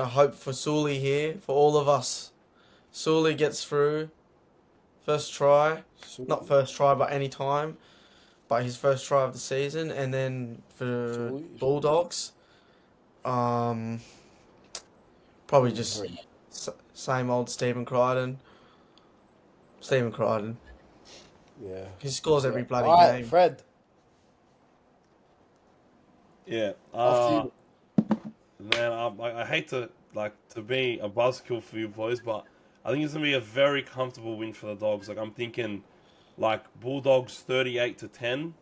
hope for Sully here for all of us. Sully gets through. First try, not first try, but any time. But his first try of the season, and then for Sully? Bulldogs, probably just same old Stephen Crichton. Stephen Crichton. Yeah. He scores every bloody All right, game. Fred. Yeah. After Man, I hate to be a buzzkill for you boys, but I think it's gonna be a very comfortable win for the Dogs. Like, I'm thinking, like, Bulldogs 38-10,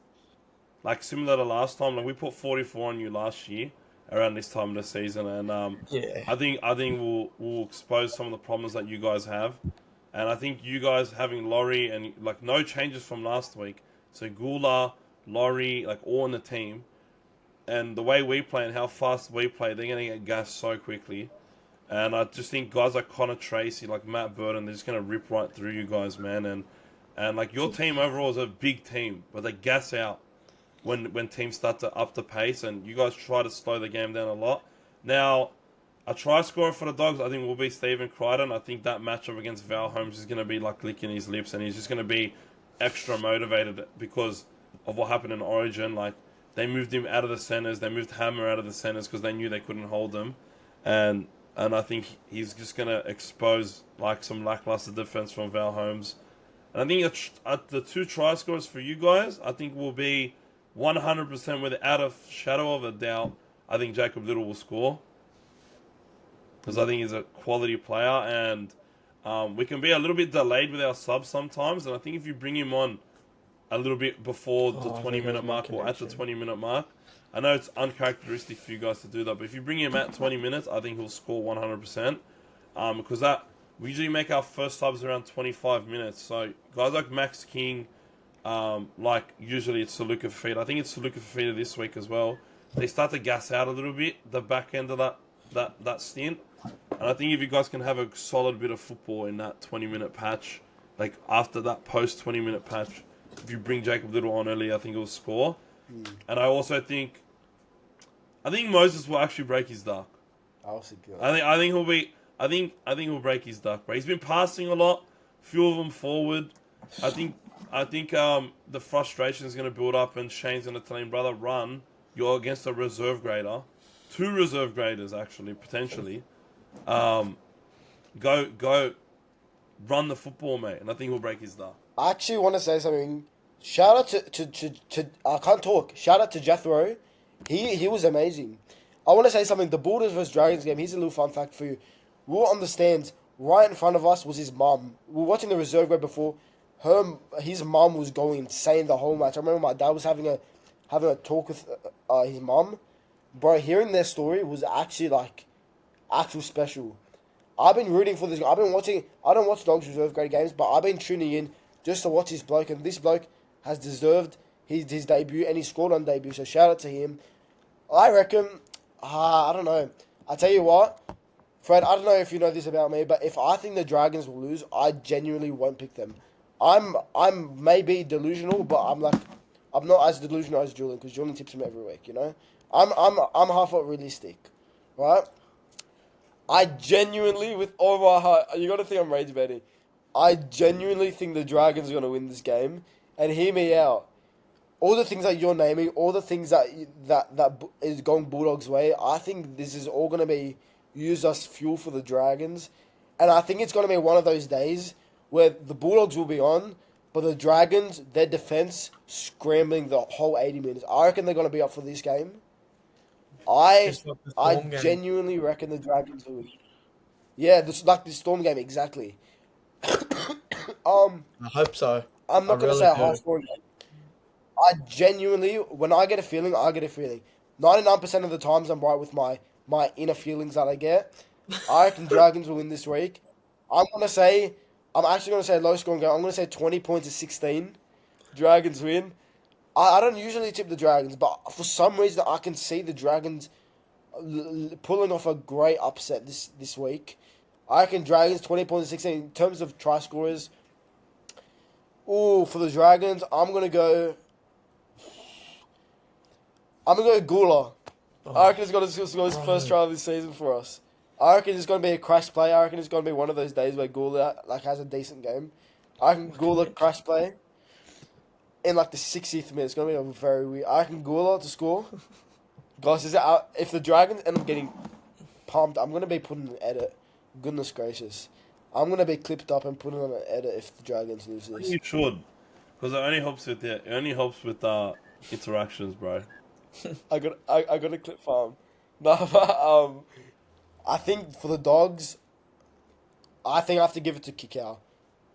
like similar to last time. Like, we put 44 on you last year around this time of the season, and Yeah. I think we'll expose some of the problems that you guys have, and I think you guys having Laurie and like no changes from last week. So Gula, Laurie, like all in the team, and the way we play and how fast we play, they're gonna get gassed so quickly. And I just think guys like Connor Tracy, like Matt Burton, they're just gonna rip right through you guys, man. And like your team overall is a big team, but they gas out when teams start to up the pace, and you guys try to slow the game down a lot. Now, a try scorer for the Dogs, I think, will be Stephen Crichton. I think that matchup against Val Holmes is going to be like licking his lips, and he's just going to be extra motivated because of what happened in Origin. Like, they moved him out of the centres, they moved Hammer out of the centres because they knew they couldn't hold him, and I think he's just going to expose like some lackluster defense from Val Holmes. And I think the two try scorers for you guys, I think will be 100% without a shadow of a doubt. I think Jacob Little will score because I think he's a quality player, and we can be a little bit delayed with our subs sometimes. And I think if you bring him on a little bit before the 20-minute mark or at the 20-minute mark, I know it's uncharacteristic for you guys to do that, but if you bring him at 20 minutes, I think he'll score 100%. Because we usually make our first subs around 25 minutes. So guys like Max King, like usually it's Saluka Fafita. I think it's Saluka Fafita this week as well. They start to gas out a little bit the back end of that stint. And I think if you guys can have a solid bit of football in that 20-minute patch, like after that post 20-minute patch, if you bring Jacob Little on early, I think he'll score. And I also think Moses will actually break his duck. I think he'll break his duck, bro. He's been passing a lot, few of them forward. I think I think the frustration is going to build up, and Shane's going to tell him, brother, run. You're against a reserve grader, 2 reserve graders actually potentially. Go, run the football, mate, and I think he'll break his duck. I actually want to say something. Shout out to I can't talk. Shout out to Jethro. He was amazing. I want to say something. The Bulldogs vs Dragons game. Here's a little fun fact for you. We'll understand. Right in front of us was his mum. We were watching the reserve grade before. His mum was going insane the whole match. I remember my dad was having a talk with his mum. Bro, hearing their story was actually like actual special. I've been rooting for this. I've been watching. I don't watch Dogs reserve grade games, but I've been tuning in just to watch this bloke, and this bloke has deserved his debut, and he scored on debut. So shout out to him. I reckon. I don't know. I tell you what, Fred. I don't know if you know this about me, but if I think the Dragons will lose, I genuinely won't pick them. I'm maybe delusional, but I'm not as delusional as Julian, because Julian tips him every week. You know, I'm half realistic, right? I genuinely, with all my heart, you got to think I'm rage betting. I genuinely think the Dragons are going to win this game. And hear me out. All the things that you're naming, all the things that is going Bulldogs' way, I think this is all going to be used as fuel for the Dragons. And I think it's going to be one of those days where the Bulldogs will be on, but the Dragons, their defense, scrambling the whole 80 minutes. I reckon they're going to be up for this game. I Just like the Storm game. genuinely reckon the Dragons will win. Yeah, like the Storm game, exactly. I hope so. I'm not I going to really say a do. high scoring game. I genuinely, when I get a feeling, I get a feeling. 99% of the times I'm right with my inner feelings that I get. I reckon Dragons will win this week. I'm actually going to say a low scoring game. I'm going to say 20 points to 16. Dragons win. I don't usually tip the Dragons, but for some reason I can see the Dragons pulling off a great upset this week. I reckon Dragons 20 points to 16. In terms of try scorers, for the Dragons, I'm gonna go Gula. I reckon he's gonna score his first try of this season for us. I reckon it's gonna be a crash play. I reckon it's gonna be one of those days where Gula has a decent game. I reckon Gula crash play in the 60th minute. It's gonna be a very weird. I reckon Gula to score. Guys, if the Dragons end up getting pumped, I'm gonna be putting an edit. Goodness gracious, I'm gonna be clipped up and putting on an edit if the Dragons lose this. You should, because it only helps with interactions, bro. I got a clip farm. No, but I think for the Dogs, I think I have to give it to Kikau.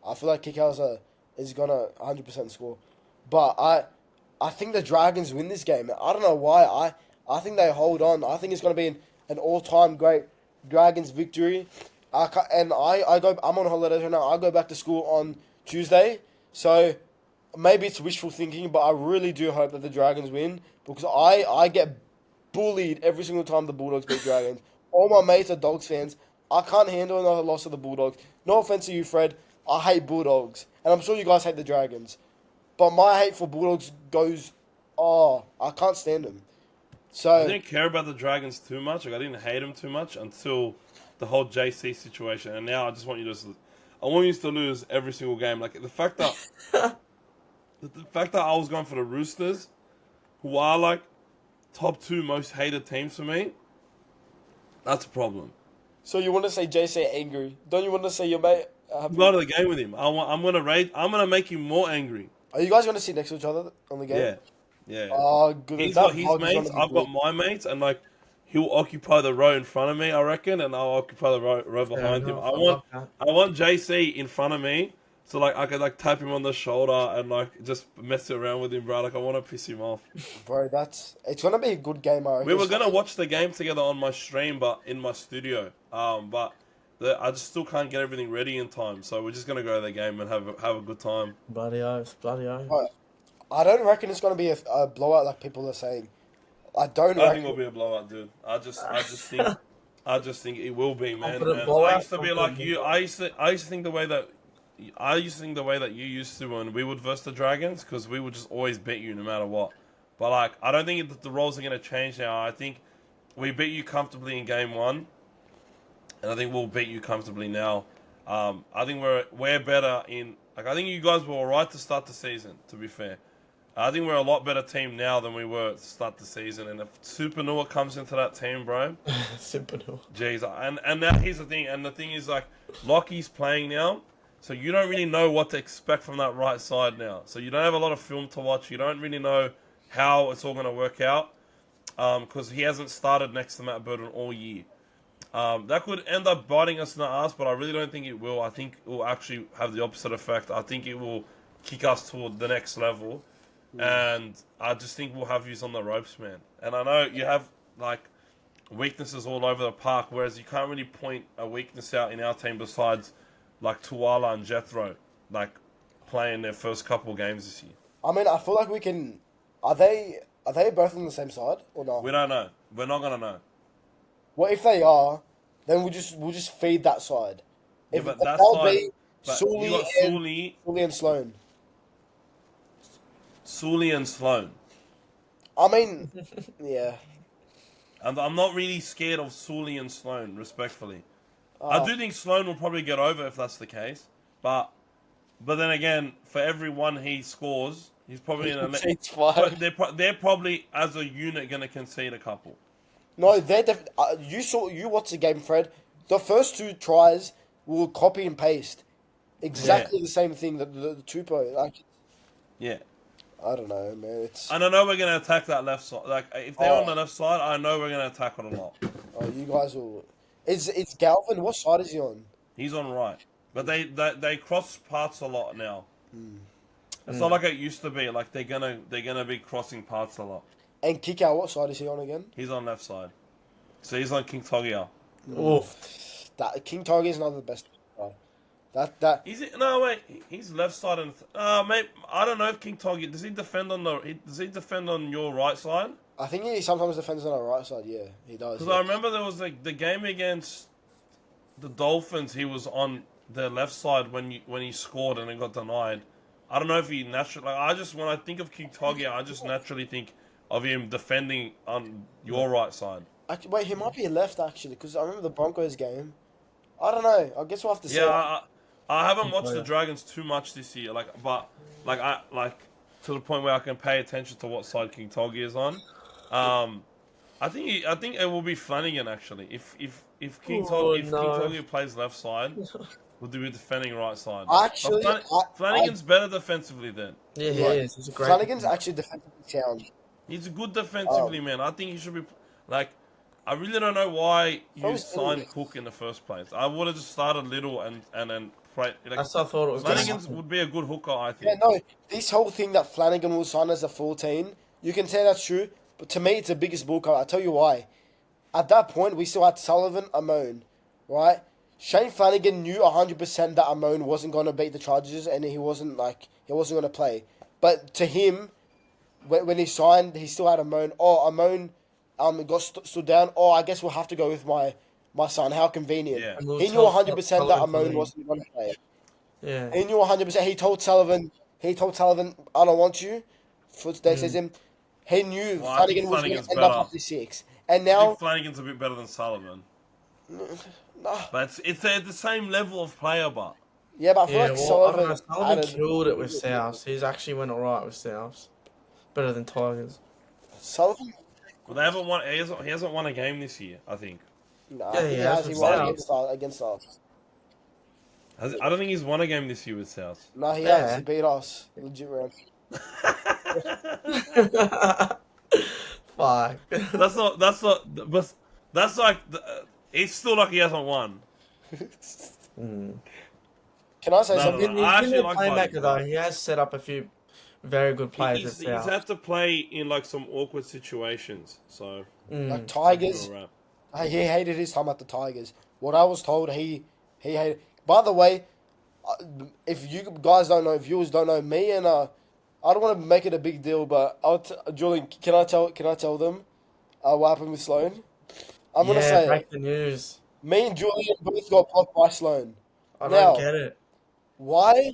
I feel like Kikau is gonna 100% score, but I think the Dragons win this game. I don't know why. I think they hold on. I think it's gonna be an all-time great Dragons victory. I'm on holidays right now. I go back to school on Tuesday, so maybe it's wishful thinking, but I really do hope that the Dragons win, because I get bullied every single time the Bulldogs beat Dragons. All my mates are Dogs fans. I can't handle another loss of the Bulldogs. No offense to you, Fred. I hate Bulldogs, and I'm sure you guys hate the Dragons, but my hate for Bulldogs goes, I can't stand them. So I didn't care about the Dragons too much. I didn't hate them too much until the whole JC situation, and now I just want you to lose every single game. Like the fact that I was going for the Roosters, who are top 2 most hated teams for me, that's a problem. So you want to say JC angry? Don't you want to say your mate? I'm going to the game with him. I'm gonna make him more angry. Are you guys going to sit next to each other on the game? Yeah. Oh, good. He's got his mates. I've got my mates, and he'll occupy the row in front of me, I reckon, and I'll occupy the row behind him. I want JC in front of me, so I could tap him on the shoulder and just mess around with him, bro. I want to piss him off. Bro, it's gonna be a good game, I reckon. We were gonna watch the game together on my stream, but in my studio. But I just still can't get everything ready in time, so we're just gonna go to the game and have a good time. Bloody oath. But I don't reckon it's gonna be a blowout like people are saying. I think it'll be a blowout, dude. I just think it will be, man. And I used to be like you. I used to think the way that you used to when we would verse the Dragons, because we would just always beat you no matter what. But I don't think that the roles are gonna change now. I think we beat you comfortably in game 1, and I think we'll beat you comfortably now. I think we're better in Like, I think you guys were alright to start the season, to be fair. I think we're a lot better team now than we were to start the season. And if Supernova comes into that team, bro, Simple. jeez. And now here's the thing. And the thing is, like, Lockie's playing now, so you don't really know what to expect from that right side now. So you don't have a lot of film to watch. You don't really know how it's all going to work out because he hasn't started next to Matt Burton all year. That could end up biting us in the ass, but I really don't think it will. I think it will actually have the opposite effect. I think it will kick us toward the next level. And I just think we'll have yous on the ropes, man. And I know you have, like, weaknesses all over the park, whereas you can't really point a weakness out in our team besides, like, Tuala and Jethro, like, playing their first couple games this year. I mean, I feel like we can. Are they both on the same side or not? We don't know. We're not going to know. Well, if they are, then we'll just feed that side. Yeah, If but if that they'll side... be But Sully you got Sully and Sloan. Sully and Sloan. I mean, yeah. And I'm not really scared of Sully and Sloan, respectfully. I do think Sloan will probably get over if that's the case. But then again, for every one he scores, he's probably in a... It's fine. They're probably, as a unit, going to concede a couple. No, they're you watched the game, Fred. The first two tries will copy and paste exactly the same thing that the Tupo. Like, Yeah. I don't know, man. It's And I know we're going to attack that left side. Like, if they're on the left side, I know we're going to attack it a lot. you guys will. It's Galvin. What side is he on? He's on right. But they cross paths a lot now. It's not like it used to be. Like, they're gonna be crossing paths a lot. And kick out. What side is he on again? He's on left side. So he's on King Togia. Oof. That King Togi is not the best. That Is it? No, wait. He's left side and mate. I don't know if King Togia does he defend on your right side? I think he sometimes defends on the right side. Yeah, he does. Because I remember there was like the game against the Dolphins. He was on the left side when he scored and it got denied. I don't know if he naturally. Like, when I think of King Togia, I just naturally think of him defending on your right side. Wait, he might be left actually, because I remember the Broncos game. I don't know. I guess we'll have to see. Yeah, I haven't watched the Dragons too much this year. To the point where I can pay attention to what side King Togia is on. I think it will be Flanagan actually. If King Togia plays left side, we'll do defending right side. Actually, Flanagan's better defensively then. Yeah, he is. He's a great. Flanagan's actually defensively sound. He's good defensively, man. I think he should be like. I really don't know why you signed Cook in the first place. I would have just started Little and then played. Like, That's what I thought it was. Flanagan's would be a good hooker, I Yeah, think. no, this whole thing that Flanagan will sign as a 14, you can say that's true, but to me it's the biggest bullcrap. I'll tell you why. At that point, we still had Sullivan, Amon, right? Shane Flanagan knew 100% that Amon wasn't going to beat the Chargers and he wasn't going to play. But to him, when he signed, he still had Amon. Oh, Amon got stood down. Oh, I guess we'll have to go with my son. How convenient. Yeah. He knew 100% that Amon wasn't going to play. Yeah. He knew 100%. He told Sullivan, I don't want you. They says him. He knew Well, I think Flanagan was going Flanagan's to end up better. after 6. And I now, think Flanagan's a bit better than Sullivan. nah, But it's at the same level of player, but... yeah, but I feel Yeah, like well, I don't know. Sullivan Sullivan added- killed it with Souths. He's actually went alright with Souths. Better than Tigers. Sullivan, Well, they haven't won. He hasn't won a game this year, I think. nah, Yeah, I think he he has has. He with won Souths. against us. I don't think he's won a game this year with South. No, he Yeah. has. He beat us. Legit round. Fuck. That's not. But that's like. It's still like he hasn't won. Can I say No, something? no, I actually He's a like playmaker Buddy. though. He has set up a few very good players He's at South. had to play in like some awkward situations. So. Like Tigers, Alright. he hated his time at the Tigers. What I was told, he hated. By the way, if you guys don't know, viewers don't know, me and I don't want to make it a big deal, but Julian, can I tell them what happened with Sloan? I'm gonna say break the news. me and Julian both got blocked by Sloan. I Now- don't get it. Why?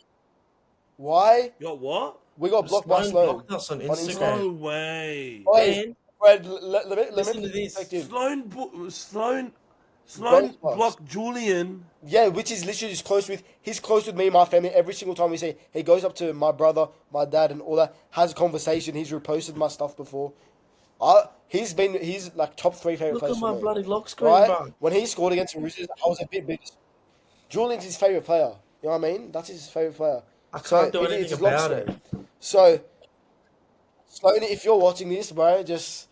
You got what? We got blocked by Sloan? blocked us on No Instagram. way. Wait, Man, Fred, let listen me to this. perspective. Sloan. Sloan blocked Julian. Yeah, which is literally he's close with me and my family. Every single time we see, he goes up to my brother, my dad, and all that, has a conversation. He's reposted my stuff before. He's like top 3 favorite Look players at for my me. bloody lock screen, Right? bro. When he scored against the Roosters, I was a bit big. Julian's his favorite player. You know what I mean? That's his favorite player. I can't do anything his lock about it. screen. So, Sloaney, if you're watching this, bro, just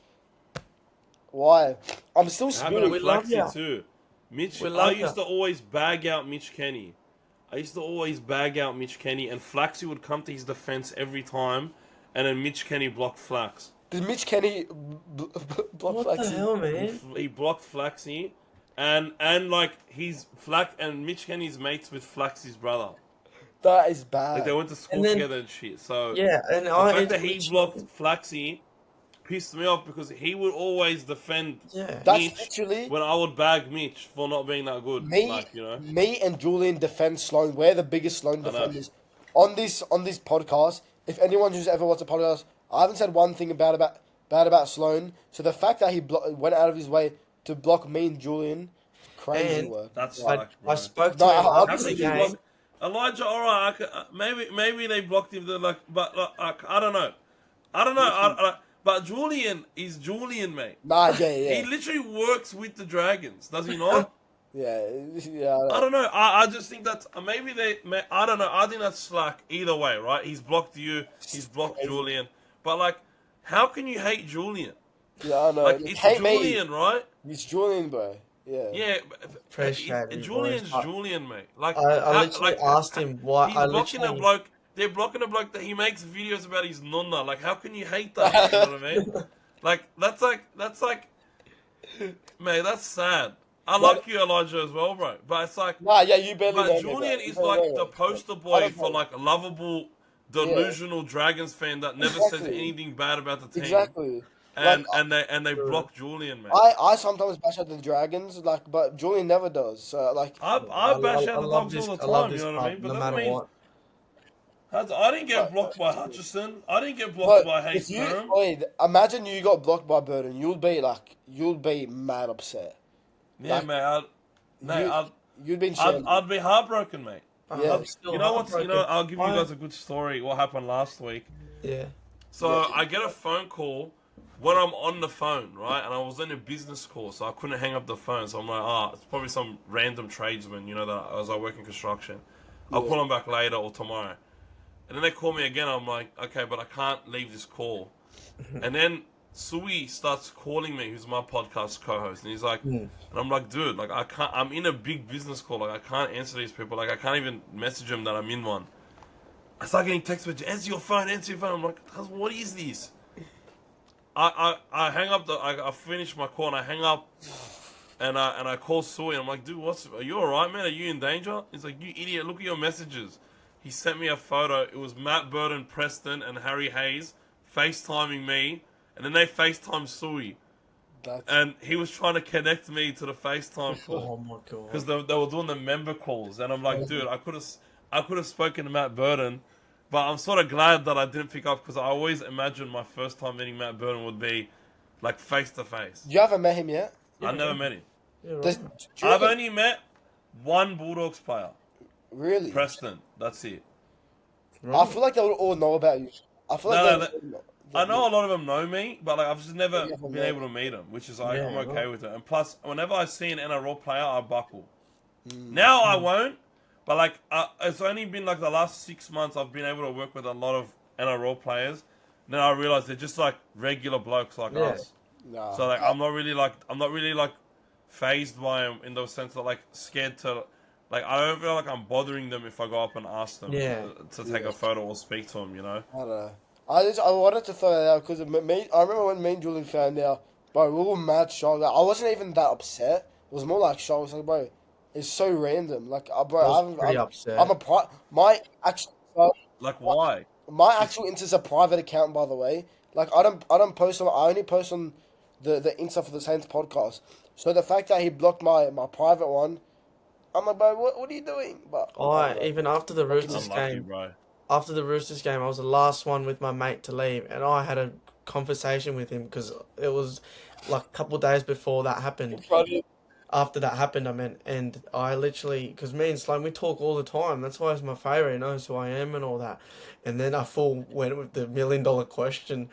why? I'm still Happened spewing. to love ya. Flaxy too. Mitch, We I love used ya. to always bag out Mitch Kenny. And Flaxy would come to his defense every time, and then Mitch Kenny blocked Flax. Did Mitch Kenny block What Flaxy? the hell, man? He blocked Flaxy, and like and Mitch Kenny's mates with Flaxy's brother. That is bad. Like they went to school And then- together and shit. So Yeah, and the fact that he blocked Flaxy pissed me off because he would always defend Yeah. That's Mitch literally when I would bag Mitch for not being that good. me. Like, you know. Me and Julian defend Sloan. We're the biggest Sloan know. defenders on this podcast. If anyone who's ever watched a podcast, I haven't said one thing bad about Sloan. So the fact that he went out of his way to block me and Julian, crazy And work. That's I like, bro. spoke to No, him I- after How the could you game. block Elijah? All right, maybe they blocked him. But I don't know. But Julian is Julian, mate. Nah, yeah. He literally works with the Dragons, does he not? Yeah. I don't know. I just think that's I don't know. I think that's slack either way, right? He's blocked you. He's blocked Julian. But like, how can you hate Julian? Yeah, I know. Like, it's Hate Julian, me. right? It's Julian, bro. Yeah. Yeah. Appreciate it, Julian's boys. Julian, mate. Like, I literally asked him why. He's I blocking a literally, bloke. They're blocking a bloke that he makes videos about his nonna. Like, how can you hate that? You know what I mean? Like, that's like, mate, that's sad. I like you, Elijah, as well, bro. But it's like, Nah, yeah, you barely know but me, Julian bro. is You barely like know the me. poster I boy don't for know. like a lovable, delusional Dragons fan that never says Exactly. anything bad about the team. Exactly. And Like, they block Julian, man. I sometimes bash out the Dragons, like, but Julian never does. So, like, I bash out the love Dogs this- all the I love time, you this know what I mean? club, But no that matter doesn't mean what. I didn't get blocked by Hutchison. I didn't get blocked by Hayes Durham. imagine you got blocked by Burden, you'll be mad upset. Yeah, like, mate. You'd be in shame. I'd be heartbroken, mate. Yeah. I'm still You know what? heartbroken. I'll give you guys a good story. What happened last week? Yeah. So I get a phone call when I'm on the phone, right? And I was in a business call, so I couldn't hang up the phone. So I'm like, it's probably some random tradesman, you know, that as I work in construction. I'll call him back later or tomorrow. And then they call me again. I'm like, okay, but I can't leave this call. And then Sui starts calling me, who's my podcast co-host, and he's like, and I'm like, dude, like I can't. I'm in a big business call. Like I can't answer these people. Like I can't even message them that I'm in one. I start getting text messages. Answer your phone. I'm like, what is this? I hang up. I finish my call and I hang up, and I call Sui. I'm like, dude, are you alright, man? Are you in danger? He's like, you idiot. Look at your messages. He sent me a photo. It was Matt Burton, Preston, and Harry Hayes FaceTiming me, and then they FaceTime Sui. And he was trying to connect me to the FaceTime Oh call my god. because they were doing the member calls, and I'm like, dude, I could have spoken to Matt Burton, but I'm sort of glad that I didn't pick up because I always imagined my first time meeting Matt Burton would be like face to face. You haven't met him yet? I never met him. Yeah, right. Do you I've reckon- only met one Bulldogs player, Really? Preston. That's it. I feel like they would all know about you. I feel like No, they no, I know a lot of them know me, but like I've just never Yeah, been yeah. able to meet them, which is like Yeah, I'm okay right. with it. And plus, whenever I see an NRL player, I buckle. Now I won't, but like it's only been like the last 6 months I've been able to work with a lot of NRL players. Then I realize they're just like regular blokes like Yeah. us. Nah. So like I'm not really like phased by them in the sense that like scared to. Like I don't feel like I'm bothering them if I go up and ask them Yeah. to take a photo or speak to them, you know. I don't know. I wanted to throw that out because I remember when me and Julian found out, bro, we were mad shocked. Like, I wasn't even that upset. It was more like shocked. I was like, bro, it's so random. Like, bro, I was pretty upset. My actual Like why? my actual Insta's a private account, by the way. Like, I don't post on. I only post on the Insta for the Saints podcast. So the fact that he blocked my private one, I'm like, bro, what are you doing? But Even after the Roosters Unlucky, game, bro. I was the last one with my mate to leave, and I had a conversation with him because it was like a couple of days before that happened. after that happened, I mean, and I literally, because me and Sloan, we talk all the time. That's why he's my favorite. He knows who I am and all that. And then I full went with the $1 million question.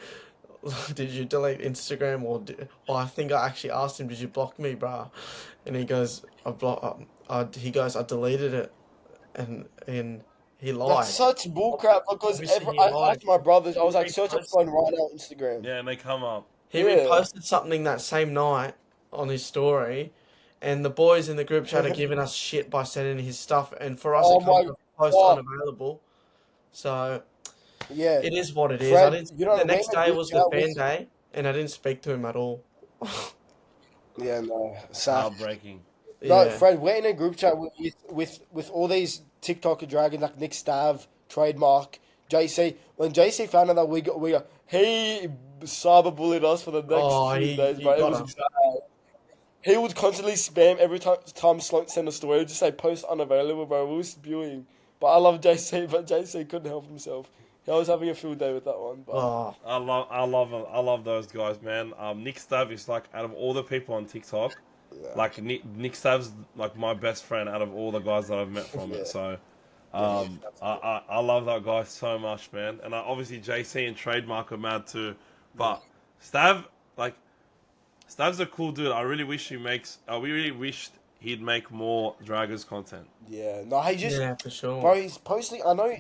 Did you delete Instagram or I think I actually asked him, did you block me, bruh? And he goes, I deleted it, and he That's lied. such bullcrap because Obviously, he I lied. asked my brothers, I He was like, search a reposted. phone right now on Instagram. Yeah, and they come up. He Yeah. reposted something that same night on his story, and the boys in the group chat are giving us shit by sending his stuff, and for us Oh it comes my up post god. unavailable. So Yeah. it is what it is. I Fred, didn't. you The know, we're in next a day group was the chat fan with. day, and I didn't speak to him at all. Yeah, no. Sad. Heartbreaking. No, Yeah. Fred, we're in a group chat with all these TikTok dragons like Nick Stav, Trademark, JC. When JC found out that he cyberbullied us for the next Oh, few days, he bro. It got was us. bad. He would constantly spam every time Slunk sent a story. He would just say post unavailable, bro. We were spewing. But I love JC, but JC couldn't help himself. He was having a field day with that one. But Oh, I love those guys, man. Nick Stav is like out of all the people on TikTok, yeah, like Nick Stav's like my best friend out of all the guys that I've met from yeah. it. So, Yeah, I love that guy so much, man. And obviously JC and Trademark are mad too, but Stav like Stav's a cool dude. I really wish he makes. We really wished he'd make more Draggers content. yeah. No, he just, yeah, for sure. bro. He's posting. I know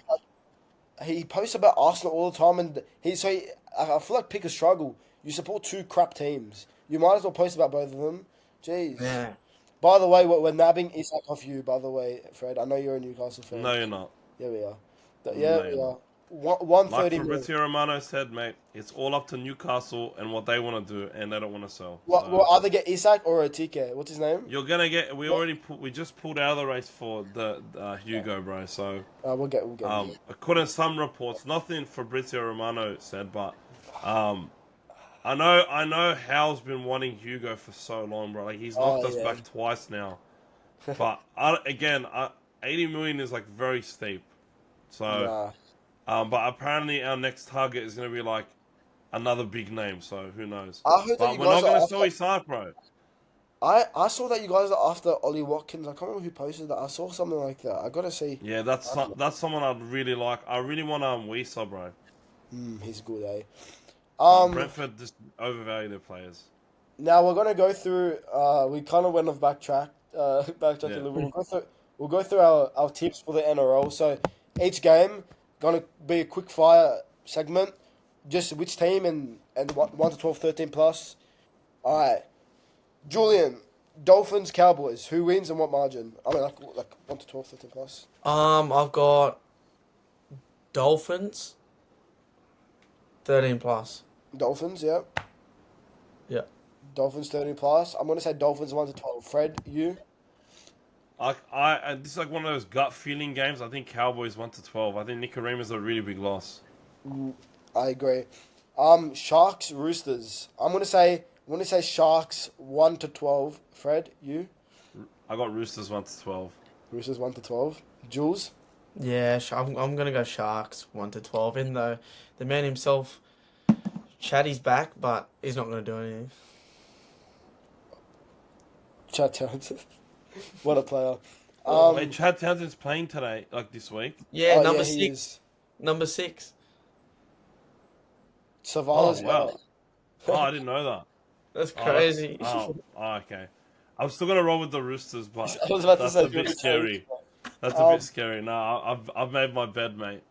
he posts about Arsenal all the time, and I feel like pick a struggle. You support two crap teams. You might as well post about both of them. Jeez. Yeah. By the way, we're nabbing Isak off you. By the way, Fred, I know you're a Newcastle fan. No, you're not. Yeah, we are. Yeah, No, we you're not. are. 130 Like million. Fabrizio Romano said, mate, it's all up to Newcastle and what they want to do, and they don't want to sell. We'll either get Isak or a TK. What's his name? You're gonna get. We just pulled out of the race for the Hugo, bro. So We'll get. according to some reports, nothing Fabrizio Romano said, but I know Hal's been wanting Hugo for so long, bro. Like he's knocked us back twice now. But 80 million is like very steep. So. Nah. But apparently our next target is going to be like another big name, so who knows. I heard that But you we're not guys going are to sell Isak, bro. I saw that you guys are after Ollie Watkins. I can't remember who posted that. I saw something like that. I gotta see. Yeah, that's someone I'd really like. I really want Wisa, bro. He's good, eh? Brentford just overvalue their players. Now we're gonna go through. We kind of went off backtrack. Backtrack a Yeah. little. We'll go through our tips for the NRL. So each game gonna be a quick fire segment. Just which team and 1 to 12, 13 plus. All right, Julian. Dolphins, Cowboys. Who wins and what margin? I mean, like 1 to 12, 13 plus. I've got Dolphins 13 plus. Dolphins, yeah. Yeah. Dolphins 13 plus. I'm gonna say Dolphins 1 to 12. Fred, you? This is like one of those gut feeling games. I think Cowboys 1 to 12. I think Nicaragua's a really big loss. I agree. Sharks, Roosters. I'm gonna say Sharks 1 to 12. Fred, you? I got Roosters 1 to 12. Roosters 1 to 12. Jules? Yeah, I'm gonna go Sharks 1 to 12. Even though the man himself, Chatty's back, but he's not gonna do anything. Chad Townsend. What a player. Wait, Chad Townsend's playing today, like this week. Yeah, number he 6. is. Number 6. Savala's wow. Oh, I didn't know that. That's crazy. Okay. I'm still gonna roll with the Roosters, but I was about to that's say a bit scary. That's a bit scary. No, I've made my bed, mate.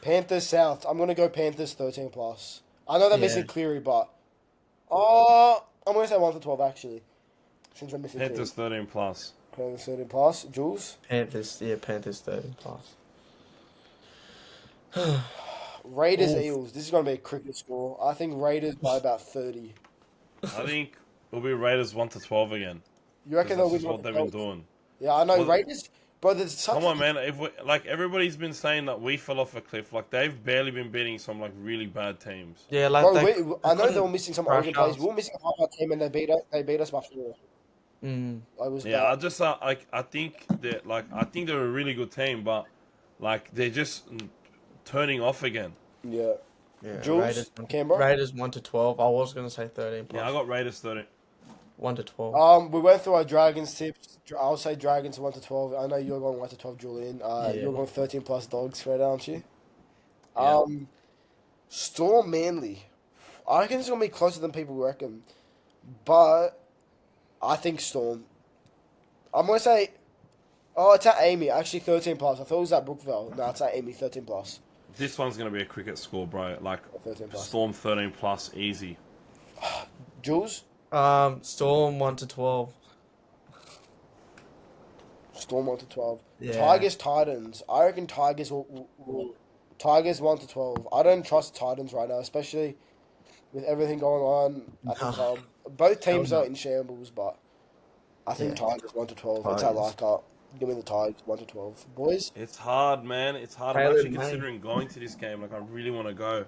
Panthers South. I'm gonna go Panthers 13 plus. I know they're Yeah. missing Cleary, but I'm gonna say 1 to 12 actually. Since they're missing Panthers 13 plus. Cleary. Panthers 13 plus. Jules? Panthers 13 plus. Raiders Oof. Eels. This is gonna be a cricket score. I think Raiders by about 30. I think it'll be Raiders 1 to 12 again. You reckon they'll This win is what they've been doing. Yeah, I know Well, Raiders. Bro, there's such Come on, man. Like everybody's been saying that we fell off a cliff. Like they've barely been beating some like really bad teams. Yeah, like Bro, I know they couldn't were missing some crash origin players. us. We were missing a half our team, and they beat us by 4. Mm. I was Yeah, bad. I just I think they're a really good team, but like they're just turning off again. Yeah. Yeah, Jules, Raiders, Canberra. Raiders 1 to 12. I was gonna say 13 plus. Yeah, I got Raiders 13. 1 to 12. We went through our Dragons tips. I'll say Dragons 1 to 12. I know you're going 1 to 12, Julian. You're going 13 plus dogs, Fred, aren't you? Yeah. Storm Manly. I reckon it's gonna be closer than people reckon, but I think Storm. I'm gonna say, oh, it's at Amy. Actually, 13 plus. I thought it was at Brookvale. No, it's at Amy, 13 plus. This one's going to be a cricket score, bro. Like, 13 plus. Storm 13 plus, easy. Jules. Storm 1 to 12. Storm 1 to 12. Yeah. Tigers Titans. I reckon Tigers will Tigers 1 to 12. I don't trust Titans right now, especially with everything going on at the club. Both teams are in shambles, but I think Tigers 1 to 12. It's at Leichhardt. Give me the Tigers 1 to 12. Boys? It's hard, man. It's hard. I'm actually considering going to this game. Like, I really want to go.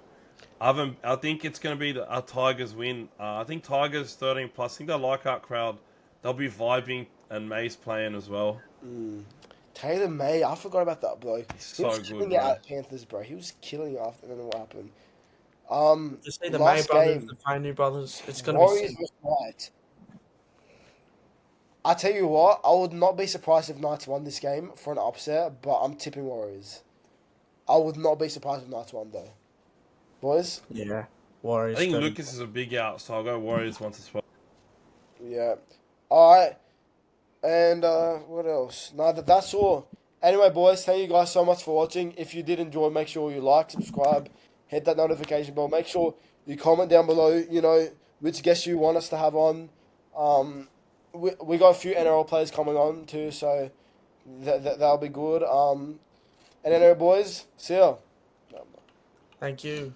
I think it's going to be a Tigers win. I think Tigers 13 plus. I think the Leichhardt crowd, they'll be vibing, and May's playing as well. Taylor May, I forgot about that bloke. He was So killing good, it bro. at Panthers, bro. He was killing it after. I don't know what happened. Just see the May last brothers, game, the Pioneer brothers. It's going to be Warriors sick. vs Knights. I tell you what, I would not be surprised if Knights won this game for an upset, but I'm tipping Warriors. I would not be surprised if Knights won, though. Boys? Yeah. Warriors. I think 30. Lucas is a big out, so I'll go Warriors 1 to 12. Yeah. Alright. And what else? No, that's all. Anyway, boys, thank you guys so much for watching. If you did enjoy, make sure you like, subscribe, hit that notification bell. Make sure you comment down below, which guests you want us to have on. We got a few NRL players coming on too, so that'll be good. And anyway, boys, see ya. Thank you.